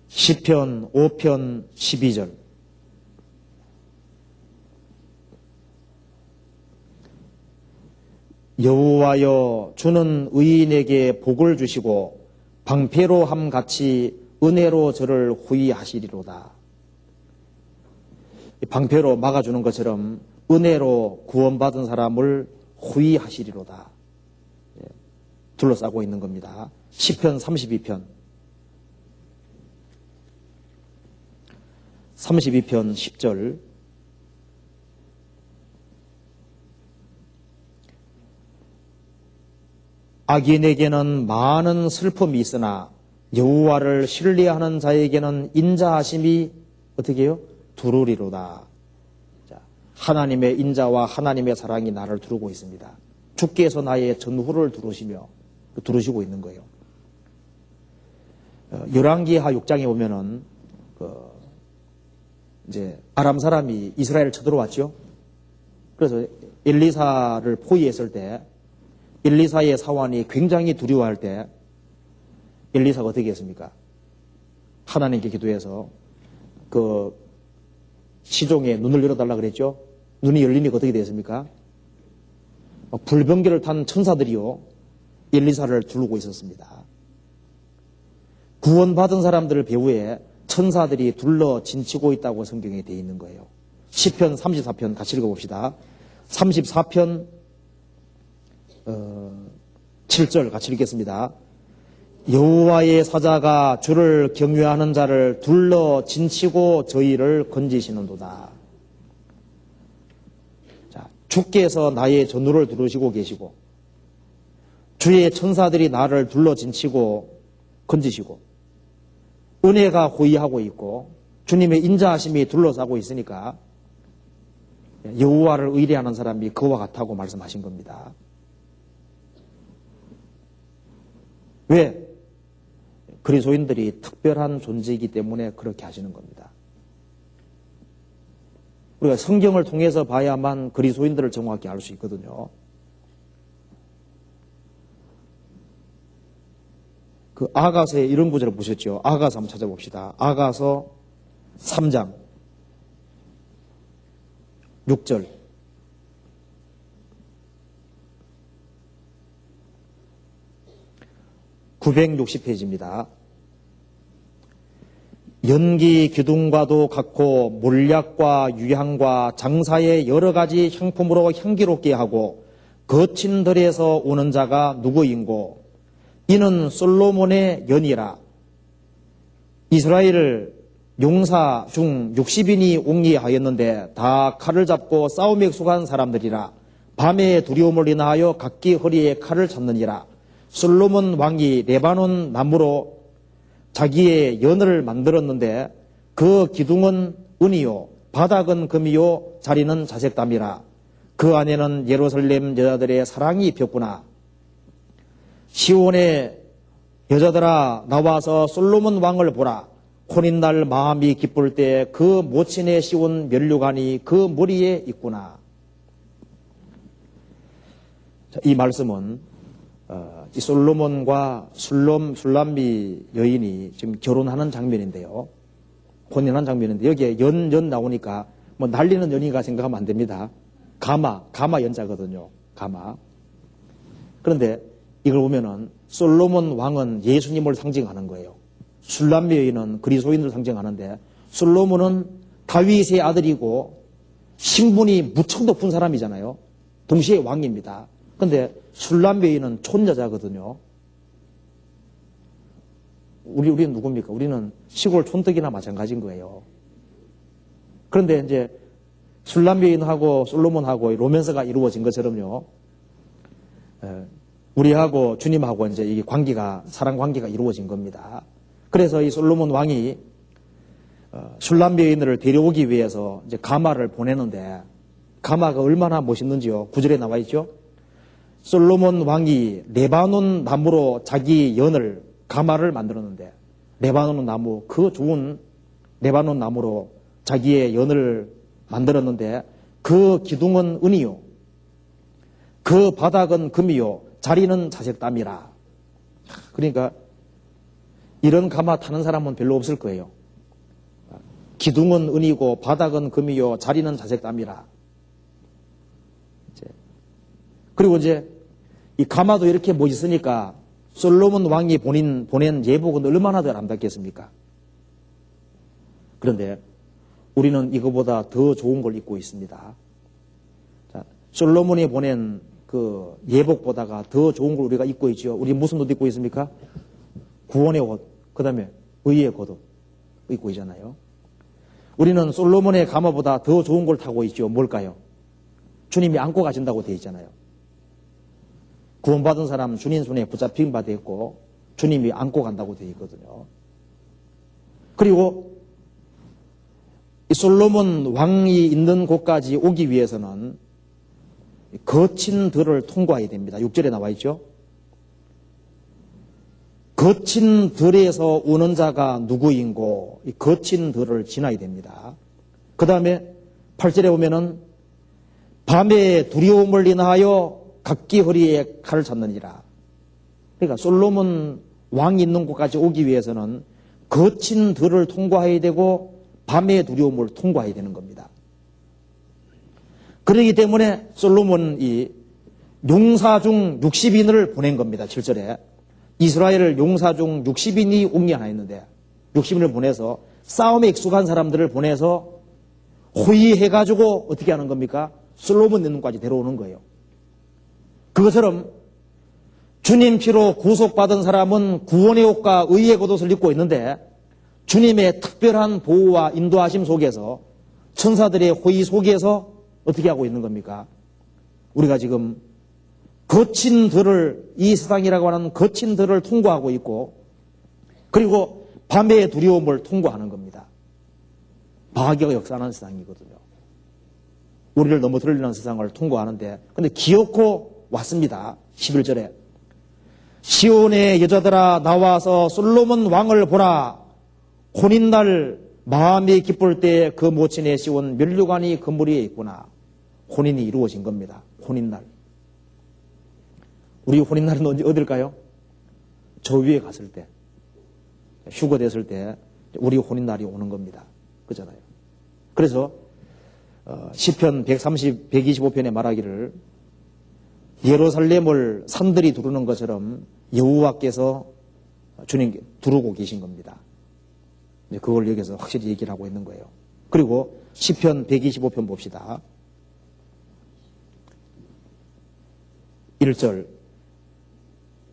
시편 5편 12절. 여호와여 주는 의인에게 복을 주시고 방패로 함같이 은혜로 저를 호위하시리로다. 방패로 막아주는 것처럼 은혜로 구원받은 사람을 호위하시리로다. 둘러싸고 있는 겁니다. 시편 32편 10절. 악인에게는 많은 슬픔이 있으나 여호와를 신뢰하는 자에게는 인자하심이 어떻게 해요? 두루리로다. 자, 하나님의 인자와 하나님의 사랑이 나를 두르고 있습니다. 주께서 나의 전후를 두르시고 있는 거예요. 열왕기하 6장에 보면은 이제 아람 사람이 이스라엘을 쳐들어왔죠. 그래서 엘리사를 포위했을 때 엘리사의 사환이 굉장히 두려워할 때 엘리사가 어떻게 했습니까? 하나님께 기도해서 그 시종의 눈을 열어달라 그랬죠. 눈이 열리니까 어떻게 됐습니까? 불병거를 탄 천사들이요 엘리사를 두르고 있었습니다. 구원받은 사람들 배후에 천사들이 둘러 진치고 있다고 성경에 되어 있는 거예요. 시편 34편 같이 읽어봅시다. 34편 7절 같이 읽겠습니다. 여호와의 사자가 주를 경외하는 자를 둘러 진치고 저희를 건지시는도다. 자, 주께서 나의 전후를 두르시고 계시고 주의 천사들이 나를 둘러 진치고 건지시고 은혜가 호위하고 있고 주님의 인자하심이 둘러싸고 있으니까 여호와를 의뢰하는 사람이 그와 같다고 말씀하신 겁니다. 왜? 그리스도인들이 특별한 존재이기 때문에 그렇게 하시는 겁니다. 우리가 성경을 통해서 봐야만 그리스도인들을 정확히 알 수 있거든요. 그 아가서의 이런 구절을 보셨죠? 아가서 한번 찾아봅시다. 아가서 3장 6절. (960페이지입니다) 연기 기둥과도 같고 몰약과 유향과 장사의 여러 가지 향품으로 향기롭게 하고 거친 들에서 오는 자가 누구인고 이는 솔로몬의 연이라. 이스라엘 용사 중 60인이 옹리하였는데 다 칼을 잡고 싸움에 익숙한 사람들이라. 밤에 두려움을 인하여 각기 허리에 칼을 찾느니라. 솔로몬 왕이 레바논 나무로 자기의 연을 만들었는데 그 기둥은 은이요 바닥은 금이요 자리는 자색담이라. 그 안에는 예루살렘 여자들의 사랑이 폈구나. 시온의 여자들아 나와서 솔로몬 왕을 보라. 혼인날 마음이 기쁠 때 그 모친에 씌운 면류관이 그 머리에 있구나. 자, 이 말씀은 이 솔로몬과 술람미 여인이 지금 결혼하는 장면인데요. 혼인한 장면인데 여기에 연 나오니까 뭐 날리는 연인가 생각하면 안 됩니다. 가마 연자거든요. 가마. 그런데 이걸 보면은 솔로몬 왕은 예수님을 상징하는 거예요. 술람미 여인은 그리스도인을 상징하는데 솔로몬은 다윗의 아들이고 신분이 무척 높은 사람이잖아요. 동시에 왕입니다. 그런데 술람미 여인은 촌여자거든요. 우리는 누굽니까? 우리는 시골 촌뜨기나 마찬가지인 거예요. 그런데 이제 술람미 여인하고 솔로몬하고 로맨스가 이루어진 것처럼요. 우리하고 주님하고 이제 이 관계가, 사랑 관계가 이루어진 겁니다. 그래서 이 솔로몬 왕이 술람미 여인을 데려오기 위해서 이제 가마를 보내는데 가마가 얼마나 멋있는지요. 9절에 나와 있죠. 솔로몬 왕이 레바논 나무로 자기 연을 가마를 만들었는데 레바논 나무, 그 좋은 레바논 나무로 자기의 연을 만들었는데 그 기둥은 은이요. 그 바닥은 금이요. 자리는 자색땀이라. 그러니까 이런 가마 타는 사람은 별로 없을 거예요. 기둥은 은이고 바닥은 금이요. 자리는 자색땀이라. 그리고 이제 이 가마도 이렇게 멋있으니까 솔로몬 왕이 보낸 예복은 얼마나 더 아름답겠습니까? 그런데 우리는 이거보다 더 좋은 걸 입고 있습니다. 자, 솔로몬이 보낸 그 예복보다가 더 좋은 걸 우리가 입고 있죠. 우리 무슨 옷 입고 있습니까? 구원의 옷, 그 다음에 의의 겉옷 입고 있잖아요. 우리는 솔로몬의 가마보다 더 좋은 걸 타고 있죠. 뭘까요? 주님이 안고 가신다고 되어 있잖아요. 구원받은 사람은 주님 손에 붙잡힌 바 되어 있고 주님이 안고 간다고 되어 있거든요. 그리고 이 솔로몬 왕이 있는 곳까지 오기 위해서는 거친 들을 통과해야 됩니다. 6절에 나와 있죠. 거친 들에서 오는 자가 누구인고 이 거친 들을 지나야 됩니다. 그 다음에 8절에 보면은 밤에 두려움을 인하여 각기 허리에 칼을 찼느니라. 그러니까 솔로몬 왕이 있는 곳까지 오기 위해서는 거친 들을 통과해야 되고 밤의 두려움을 통과해야 되는 겁니다. 그렇기 때문에 솔로몬이 용사 중 60인을 보낸 겁니다. 7절에 이스라엘을 용사 중 60인이 옹리하였는데 60인을 보내서 싸움에 익숙한 사람들을 보내서 호위해가지고 어떻게 하는 겁니까? 솔로몬 있는 곳까지 데려오는 거예요. 그것처럼 주님 피로 구속받은 사람은 구원의 옷과 의의 겉옷을 입고 있는데 주님의 특별한 보호와 인도하심 속에서 천사들의 호의 속에서 어떻게 하고 있는 겁니까? 우리가 지금 거친 들을, 이 세상이라고 하는 거친 들을 통과하고 있고 그리고 밤의 두려움을 통과하는 겁니다. 마귀가 역사하는 세상이거든요. 우리를 넘어뜨리는 세상을 통과하는데 근데 기어코 왔습니다. 11절에 시온의 여자들아 나와서 솔로몬 왕을 보라. 혼인날 마음이 기쁠 때 그 모친에 씌운 면류관이 그 머리에 있구나. 혼인이 이루어진 겁니다. 혼인날. 우리 혼인날은 어딜까요? 저 위에 갔을 때, 휴가 됐을 때 우리 혼인날이 오는 겁니다. 그잖아요. 그래서 시편 125편에 말하기를 예루살렘을 산들이 두르는 것처럼 여호와께서 주님 두르고 계신 겁니다. 그걸 여기서 확실히 얘기를 하고 있는 거예요. 그리고 시편 125편 봅시다. 1절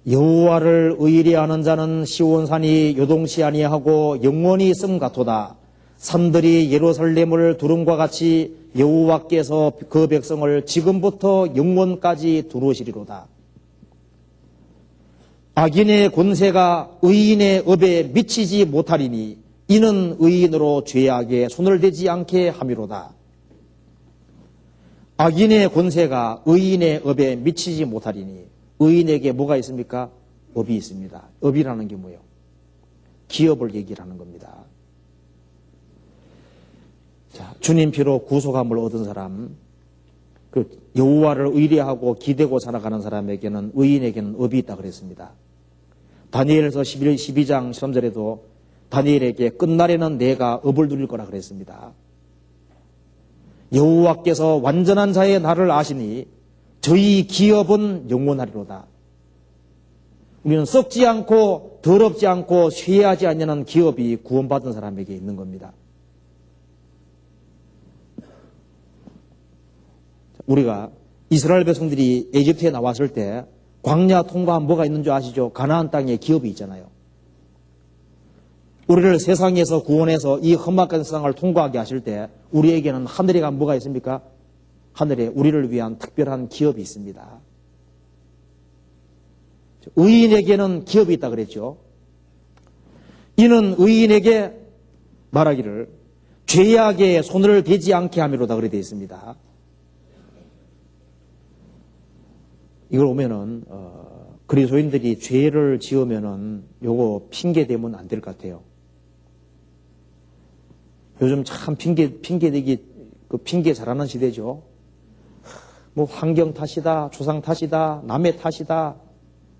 여호와를 의뢰하는 자는 시온산이 요동치 아니하고 영원히 있음 같도다. 산들이 예루살렘을 두름과 같이 여호와께서 그 백성을 지금부터 영원까지 두루시리로다. 악인의 권세가 의인의 업에 미치지 못하리니 이는 의인으로 죄악에 손을 대지 않게 함이로다. 악인의 권세가 의인의 업에 미치지 못하리니 의인에게 뭐가 있습니까? 업이 있습니다. 업이라는 게 뭐예요? 기업을 얘기를 하는 겁니다. 주님 피로 구속함을 얻은 사람, 그 여호와를 의뢰하고 기대고 살아가는 사람에게는, 의인에게는 업이 있다 그랬습니다. 다니엘서 12장 13절에도 다니엘에게 끝날에는 내가 업을 누릴 거라 그랬습니다. 여호와께서 완전한 자의 날을 아시니 저희 기업은 영원하리로다. 우리는 썩지 않고 더럽지 않고 쇠하지 않는 기업이 구원받은 사람에게 있는 겁니다. 우리가 이스라엘 백성들이 에집트에 나왔을 때 광야 통과한 뭐가 있는 줄 아시죠? 가나안 땅에 기업이 있잖아요. 우리를 세상에서 구원해서 이 험악한 세상을 통과하게 하실 때 우리에게는 하늘에 간 뭐가 있습니까? 하늘에 우리를 위한 특별한 기업이 있습니다. 의인에게는 기업이 있다 그랬죠. 이는 의인에게 말하기를 죄악에 손을 대지 않게 함이로다 그래 되어 있습니다. 이걸 보면은 그리스도인들이 죄를 지으면은 요거 핑계 대면 안 될 것 같아요. 요즘 참 핑계대기 핑계 잘하는 시대죠. 뭐 환경 탓이다, 조상 탓이다, 남의 탓이다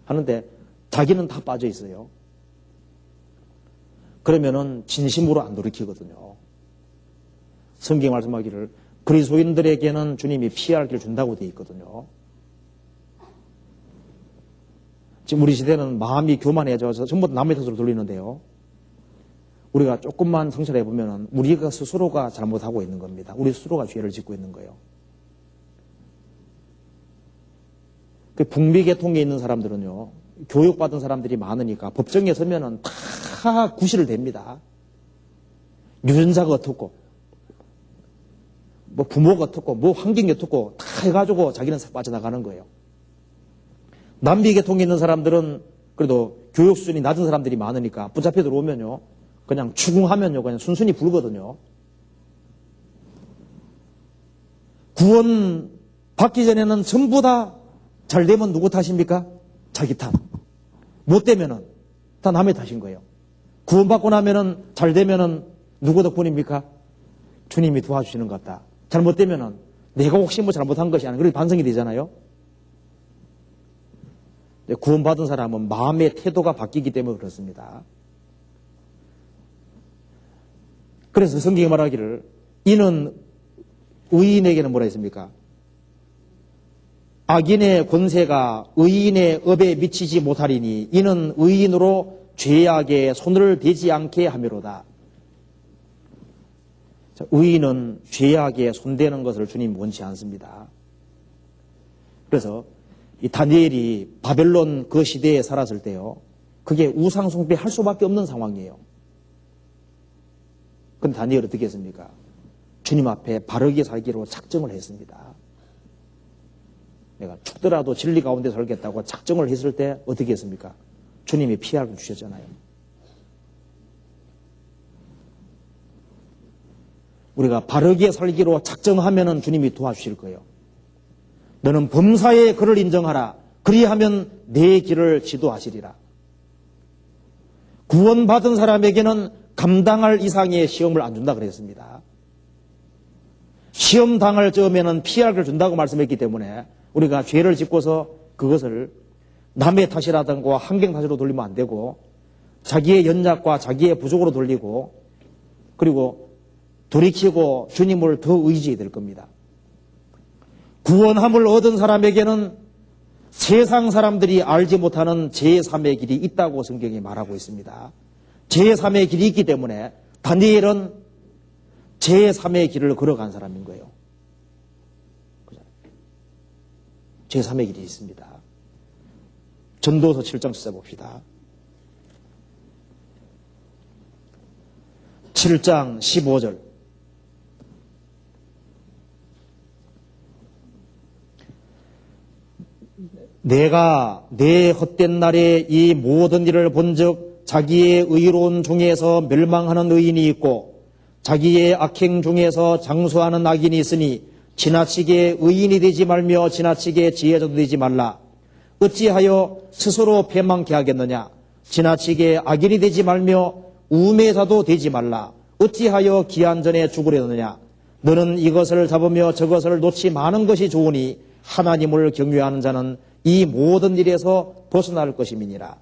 하는데 자기는 다 빠져 있어요. 그러면은 진심으로 안 돌이키거든요. 성경 말씀하기를 그리스도인들에게는 주님이 피할 길 준다고 되어 있거든요. 지금 우리 시대는 마음이 교만해져서 전부 남의 탓으로 돌리는데요. 우리가 조금만 성찰해 보면 우리가 스스로가 잘못하고 있는 겁니다. 우리 스스로가 죄를 짓고 있는 거예요. 그 북미 계통에 있는 사람들은요, 교육받은 사람들이 많으니까 법정에 서면은 다 구실을 댑니다. 유전자가 어떻고, 뭐 부모가 어떻고, 뭐 환경이 어떻고 다 해가지고 자기는 싹 빠져나가는 거예요. 남미 계통에 있는 사람들은 그래도 교육 수준이 낮은 사람들이 많으니까 붙잡혀 들어오면요, 그냥 추궁하면요, 그냥 순순히 부르거든요. 구원 받기 전에는 전부 다 잘 되면 누구 탓입니까? 자기 탓. 못 되면은 다 남의 탓인 거예요. 구원 받고 나면은 잘 되면은 누구 덕분입니까? 주님이 도와주시는 것 같다. 잘못되면은 내가 혹시 뭐 잘못한 것이 아니라 그렇게 반성이 되잖아요. 구원받은 사람은 마음의 태도가 바뀌기 때문에 그렇습니다. 그래서 성경이 말하기를 이는 의인에게는 뭐라 했습니까? 악인의 권세가 의인의 업에 미치지 못하리니 이는 의인으로 죄악에 손을 대지 않게 함이로다. 의인은 죄악에 손대는 것을 주님 원치 않습니다. 그래서 이 다니엘이 바벨론 그 시대에 살았을 때요, 그게 우상 숭배할 수밖에 없는 상황이에요. 근데 다니엘은 어떻게 했습니까? 주님 앞에 바르게 살기로 작정을 했습니다. 내가 죽더라도 진리 가운데 살겠다고 작정을 했을 때 어떻게 했습니까? 주님이 피할 주셨잖아요. 우리가 바르게 살기로 작정하면은 주님이 도와주실 거예요. 너는 범사의 그를 인정하라. 그리하면 내 길을 지도하시리라. 구원받은 사람에게는 감당할 이상의 시험을 안 준다 그랬습니다. 시험 당할 즈음에는 피할 준다고 말씀했기 때문에 우리가 죄를 짓고서 그것을 남의 탓이라든가 환경 탓으로 돌리면 안 되고 자기의 연약과 자기의 부족으로 돌리고 그리고 돌이키고 주님을 더 의지해야 될 겁니다. 구원함을 얻은 사람에게는 세상 사람들이 알지 못하는 제3의 길이 있다고 성경이 말하고 있습니다. 제3의 길이 있기 때문에 다니엘은 제3의 길을 걸어간 사람인 거예요. 제3의 길이 있습니다. 전도서 7장 찾아봅시다. 7장 15절. 내가 내 헛된 날에 이 모든 일을 본즉 자기의 의로운 중에서 멸망하는 의인이 있고 자기의 악행 중에서 장수하는 악인이 있으니 지나치게 의인이 되지 말며 지나치게 지혜자도 되지 말라. 어찌하여 스스로 패망케 하겠느냐? 지나치게 악인이 되지 말며 우매자도 되지 말라. 어찌하여 기한 전에 죽으려느냐? 너는 이것을 잡으며 저것을 놓지 마는 것이 좋으니 하나님을 경외하는 자는 이 모든 일에서 벗어날 것임이니라.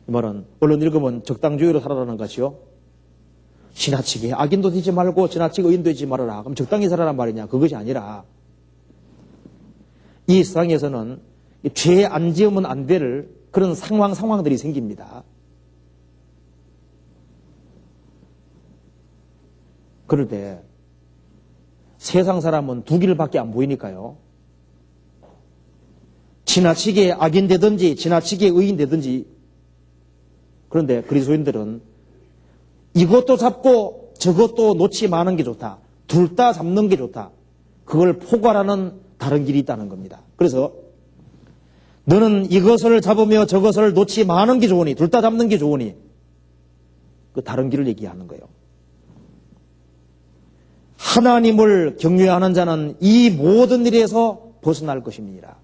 이 말은 얼른 읽으면 적당주의로 살아라는 것이요. 지나치게 악인도 되지 말고 지나치게 의인도 되지 말아라. 그럼 적당히 살아란 말이냐? 그것이 아니라 이 세상에서는 죄 안 지으면 안 될 그런 상황들이 생깁니다. 그럴 때 세상 사람은 두 길밖에 안 보이니까요. 지나치게 악인 되든지 지나치게 의인 되든지. 그런데 그리스도인들은 이것도 잡고 저것도 놓지 마는 게 좋다. 둘 다 잡는 게 좋다. 그걸 포괄하는 다른 길이 있다는 겁니다. 그래서 너는 이것을 잡으며 저것을 놓지 마는 게 좋으니, 둘 다 잡는 게 좋으니, 그 다른 길을 얘기하는 거예요. 하나님을 경외하는 자는 이 모든 일에서 벗어날 것입니다.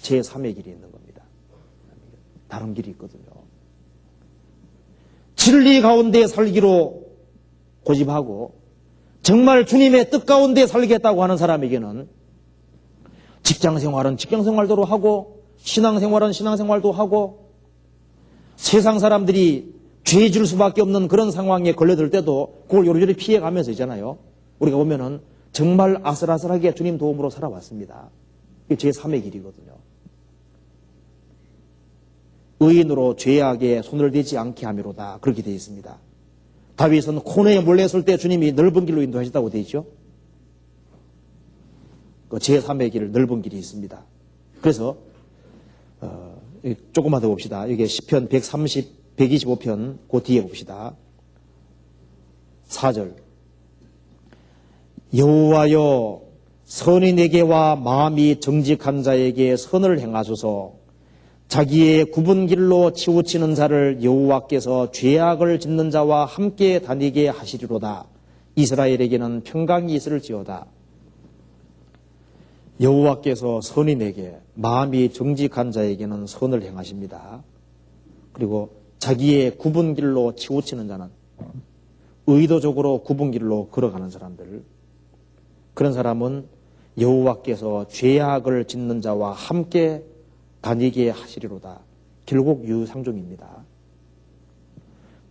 제3의 길이 있는 겁니다. 다른 길이 있거든요. 진리 가운데 살기로 고집하고 정말 주님의 뜻 가운데 살겠다고 하는 사람에게는 직장생활은 직장생활대로 하고 신앙생활은 신앙생활도 하고 세상 사람들이 죄 질 수밖에 없는 그런 상황에 걸려들 때도 그걸 요리조리 피해가면서 있잖아요. 우리가 보면은 정말 아슬아슬하게 주님 도움으로 살아왔습니다. 이게 제3의 길이거든요. 의인으로 죄악에 손을 대지 않게 하미로다. 그렇게 되어 있습니다. 다윗은 코너에 몰래 설 때 주님이 넓은 길로 인도하셨다고 되어 있죠. 그 제3의 길, 넓은 길이 있습니다. 그래서 조금만 더 봅시다. 이게 시편 125편 그 뒤에 봅시다. 4절. 여호와여 선인에게와 마음이 정직한 자에게 선을 행하소서. 자기의 굽은 길로 치우치는 자를 여호와께서 죄악을 짓는 자와 함께 다니게 하시리로다. 이스라엘에게는 평강이 있을지어다. 여호와께서 선인에게 마음이 정직한 자에게는 선을 행하십니다. 그리고 자기의 굽은 길로 치우치는 자는 의도적으로 굽은 길로 걸어가는 사람들, 그런 사람은 여호와께서 죄악을 짓는 자와 함께 다니게 하시리로다. 결국 유상종입니다.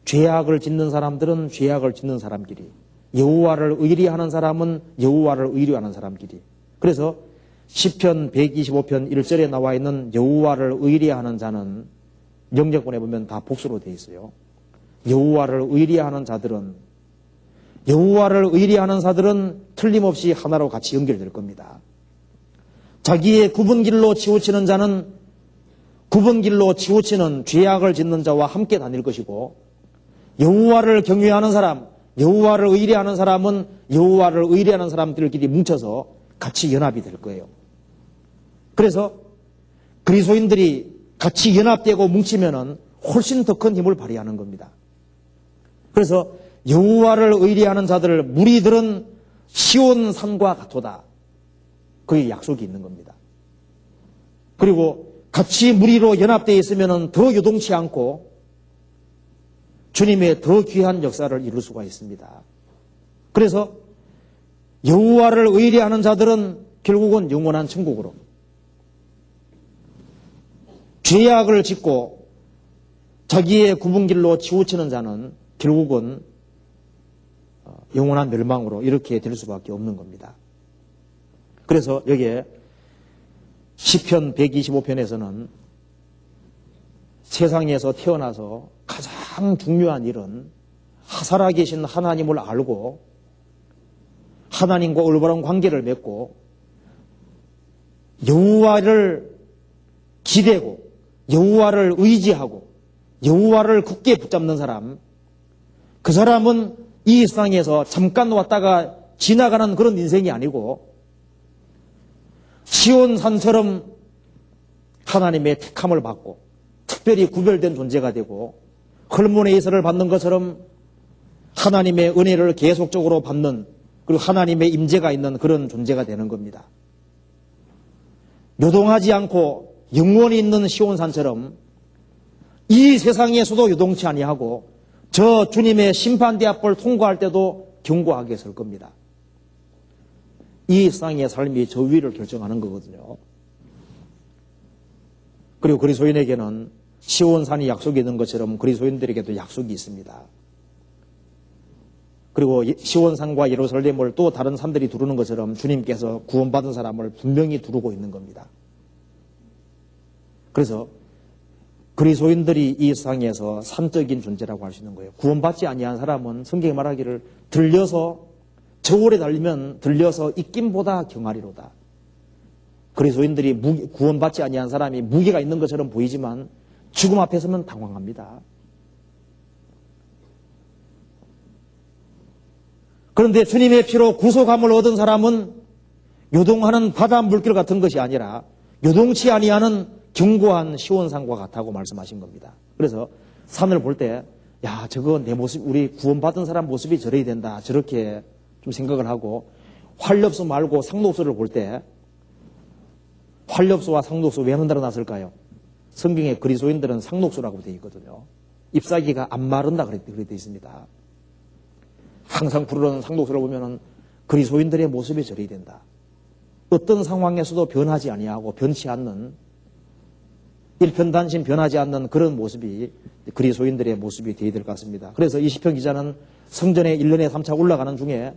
죄악을 짓는 사람들은 죄악을 짓는 사람끼리, 여호와를 의리하는 사람은 여호와를 의리하는 사람끼리. 그래서 시편 125편 1절에 나와 있는 여호와를 의리하는 자는 영적본에 보면 다 복수로 되어 있어요. 여호와를 의리하는 자들은, 여호와를 의리하는 자들은 틀림없이 하나로 같이 연결될 겁니다. 자기의 굽은 길로 치우치는 자는 굽은 길로 치우치는 죄악을 짓는 자와 함께 다닐 것이고, 여호와를 경외하는 사람, 여호와를 의리하는 사람은 여호와를 의리하는 사람들끼리 뭉쳐서 같이 연합이 될 거예요. 그래서 그리스도인들이 같이 연합되고 뭉치면은 훨씬 더 큰 힘을 발휘하는 겁니다. 그래서 여호와를 의리하는 자들, 무리들은 시온 산과 같도다. 그게 약속이 있는 겁니다. 그리고 같이 무리로 연합되어 있으면 더 요동치 않고 주님의 더 귀한 역사를 이룰 수가 있습니다. 그래서 여호와를 의리하는 자들은 결국은 영원한 천국으로, 죄악을 짓고 자기의 굽은 길로 치우치는 자는 결국은 영원한 멸망으로 이렇게 될 수밖에 없는 겁니다. 그래서 여기에 시편 125편에서는 세상에서 태어나서 가장 중요한 일은 살아계신 하나님을 알고 하나님과 올바른 관계를 맺고 여호와를 기대고 여호와를 의지하고 여호와를 굳게 붙잡는 사람, 그 사람은 이 세상에서 잠깐 왔다가 지나가는 그런 인생이 아니고 시온산처럼 하나님의 택함을 받고 특별히 구별된 존재가 되고 헐몬의 예서를 받는 것처럼 하나님의 은혜를 계속적으로 받는, 그리고 하나님의 임재가 있는 그런 존재가 되는 겁니다. 요동하지 않고 영원히 있는 시온산처럼 이 세상에서도 요동치 아니하고 저 주님의 심판대 앞을 통과할 때도 견고하게 설 겁니다. 이 세상의 삶이 저 위를 결정하는 거거든요. 그리고 그리스도인에게는 시온산이 약속이 있는 것처럼 그리스도인들에게도 약속이 있습니다. 그리고 시온산과 예루살렘을 또 다른 산들이 두르는 것처럼 주님께서 구원받은 사람을 분명히 두르고 있는 겁니다. 그래서 그리스도인들이 이 세상에서 산적인 존재라고 할 수 있는 거예요. 구원받지 아니한 사람은 성경이 말하기를 들려서 저울에 달리면 들려서 입김보다 경아리로다. 그리스도인들이 구원받지 아니한 사람이 무게가 있는 것처럼 보이지만 죽음 앞에 서면 당황합니다. 그런데 주님의 피로 구속함을 얻은 사람은 요동하는 바다 물결 같은 것이 아니라 요동치 아니하는 견고한 시온산과 같다고 말씀하신 겁니다. 그래서 산을 볼 때, 야, 저거 내 모습, 우리 구원받은 사람 모습이 저래야 된다. 저렇게 좀 생각을 하고, 활엽수 말고 상록수를 볼 때, 활엽수와 상록수 왜 만들어 놨을까요? 성경에 그리스도인들은 상록수라고 되어 있거든요. 잎사귀가 안 마른다 그렇게 되어 있습니다. 항상 부르는 상록수를 보면은 그리스도인들의 모습이 저래야 된다. 어떤 상황에서도 변하지 아니하고 변치 않는, 일편단심 변하지 않는 그런 모습이 그리스도인들의 모습이 되어야 될 것 같습니다. 그래서 이 시편 기자는 성전에 1년에 3차 올라가는 중에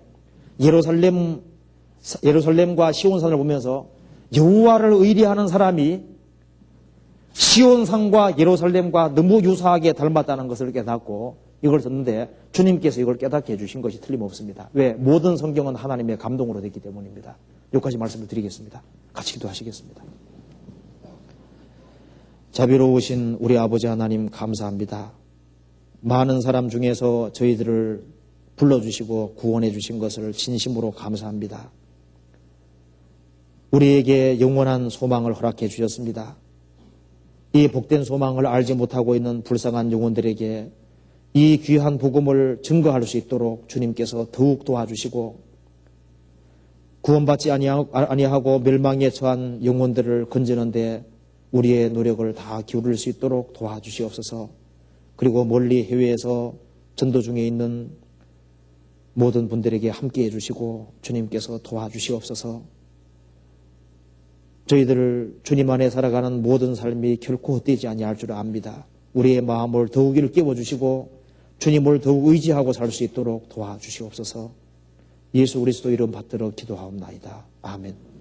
예루살렘과 시온산을 보면서 여호와를 의리하는 사람이 시온산과 예루살렘과 너무 유사하게 닮았다는 것을 깨닫고 이걸 듣는데 주님께서 이걸 깨닫게 해주신 것이 틀림없습니다. 왜? 모든 성경은 하나님의 감동으로 됐기 때문입니다. 여기까지 말씀을 드리겠습니다. 같이 기도하시겠습니다. 자비로우신 우리 아버지 하나님 감사합니다. 많은 사람 중에서 저희들을 불러주시고 구원해 주신 것을 진심으로 감사합니다. 우리에게 영원한 소망을 허락해 주셨습니다. 이 복된 소망을 알지 못하고 있는 불쌍한 영혼들에게 이 귀한 복음을 증거할 수 있도록 주님께서 더욱 도와주시고 구원받지 아니하고 멸망에 처한 영혼들을 건지는데 우리의 노력을 다 기울일 수 있도록 도와주시옵소서. 그리고 멀리 해외에서 전도 중에 있는 모든 분들에게 함께해 주시고 주님께서 도와주시옵소서. 저희들을 주님 안에 살아가는 모든 삶이 결코 헛되지 아니할 줄 압니다. 우리의 마음을 더욱 일깨워 주시고 주님을 더욱 의지하고 살 수 있도록 도와주시옵소서. 예수 그리스도 이름 받들어 기도하옵나이다. 아멘.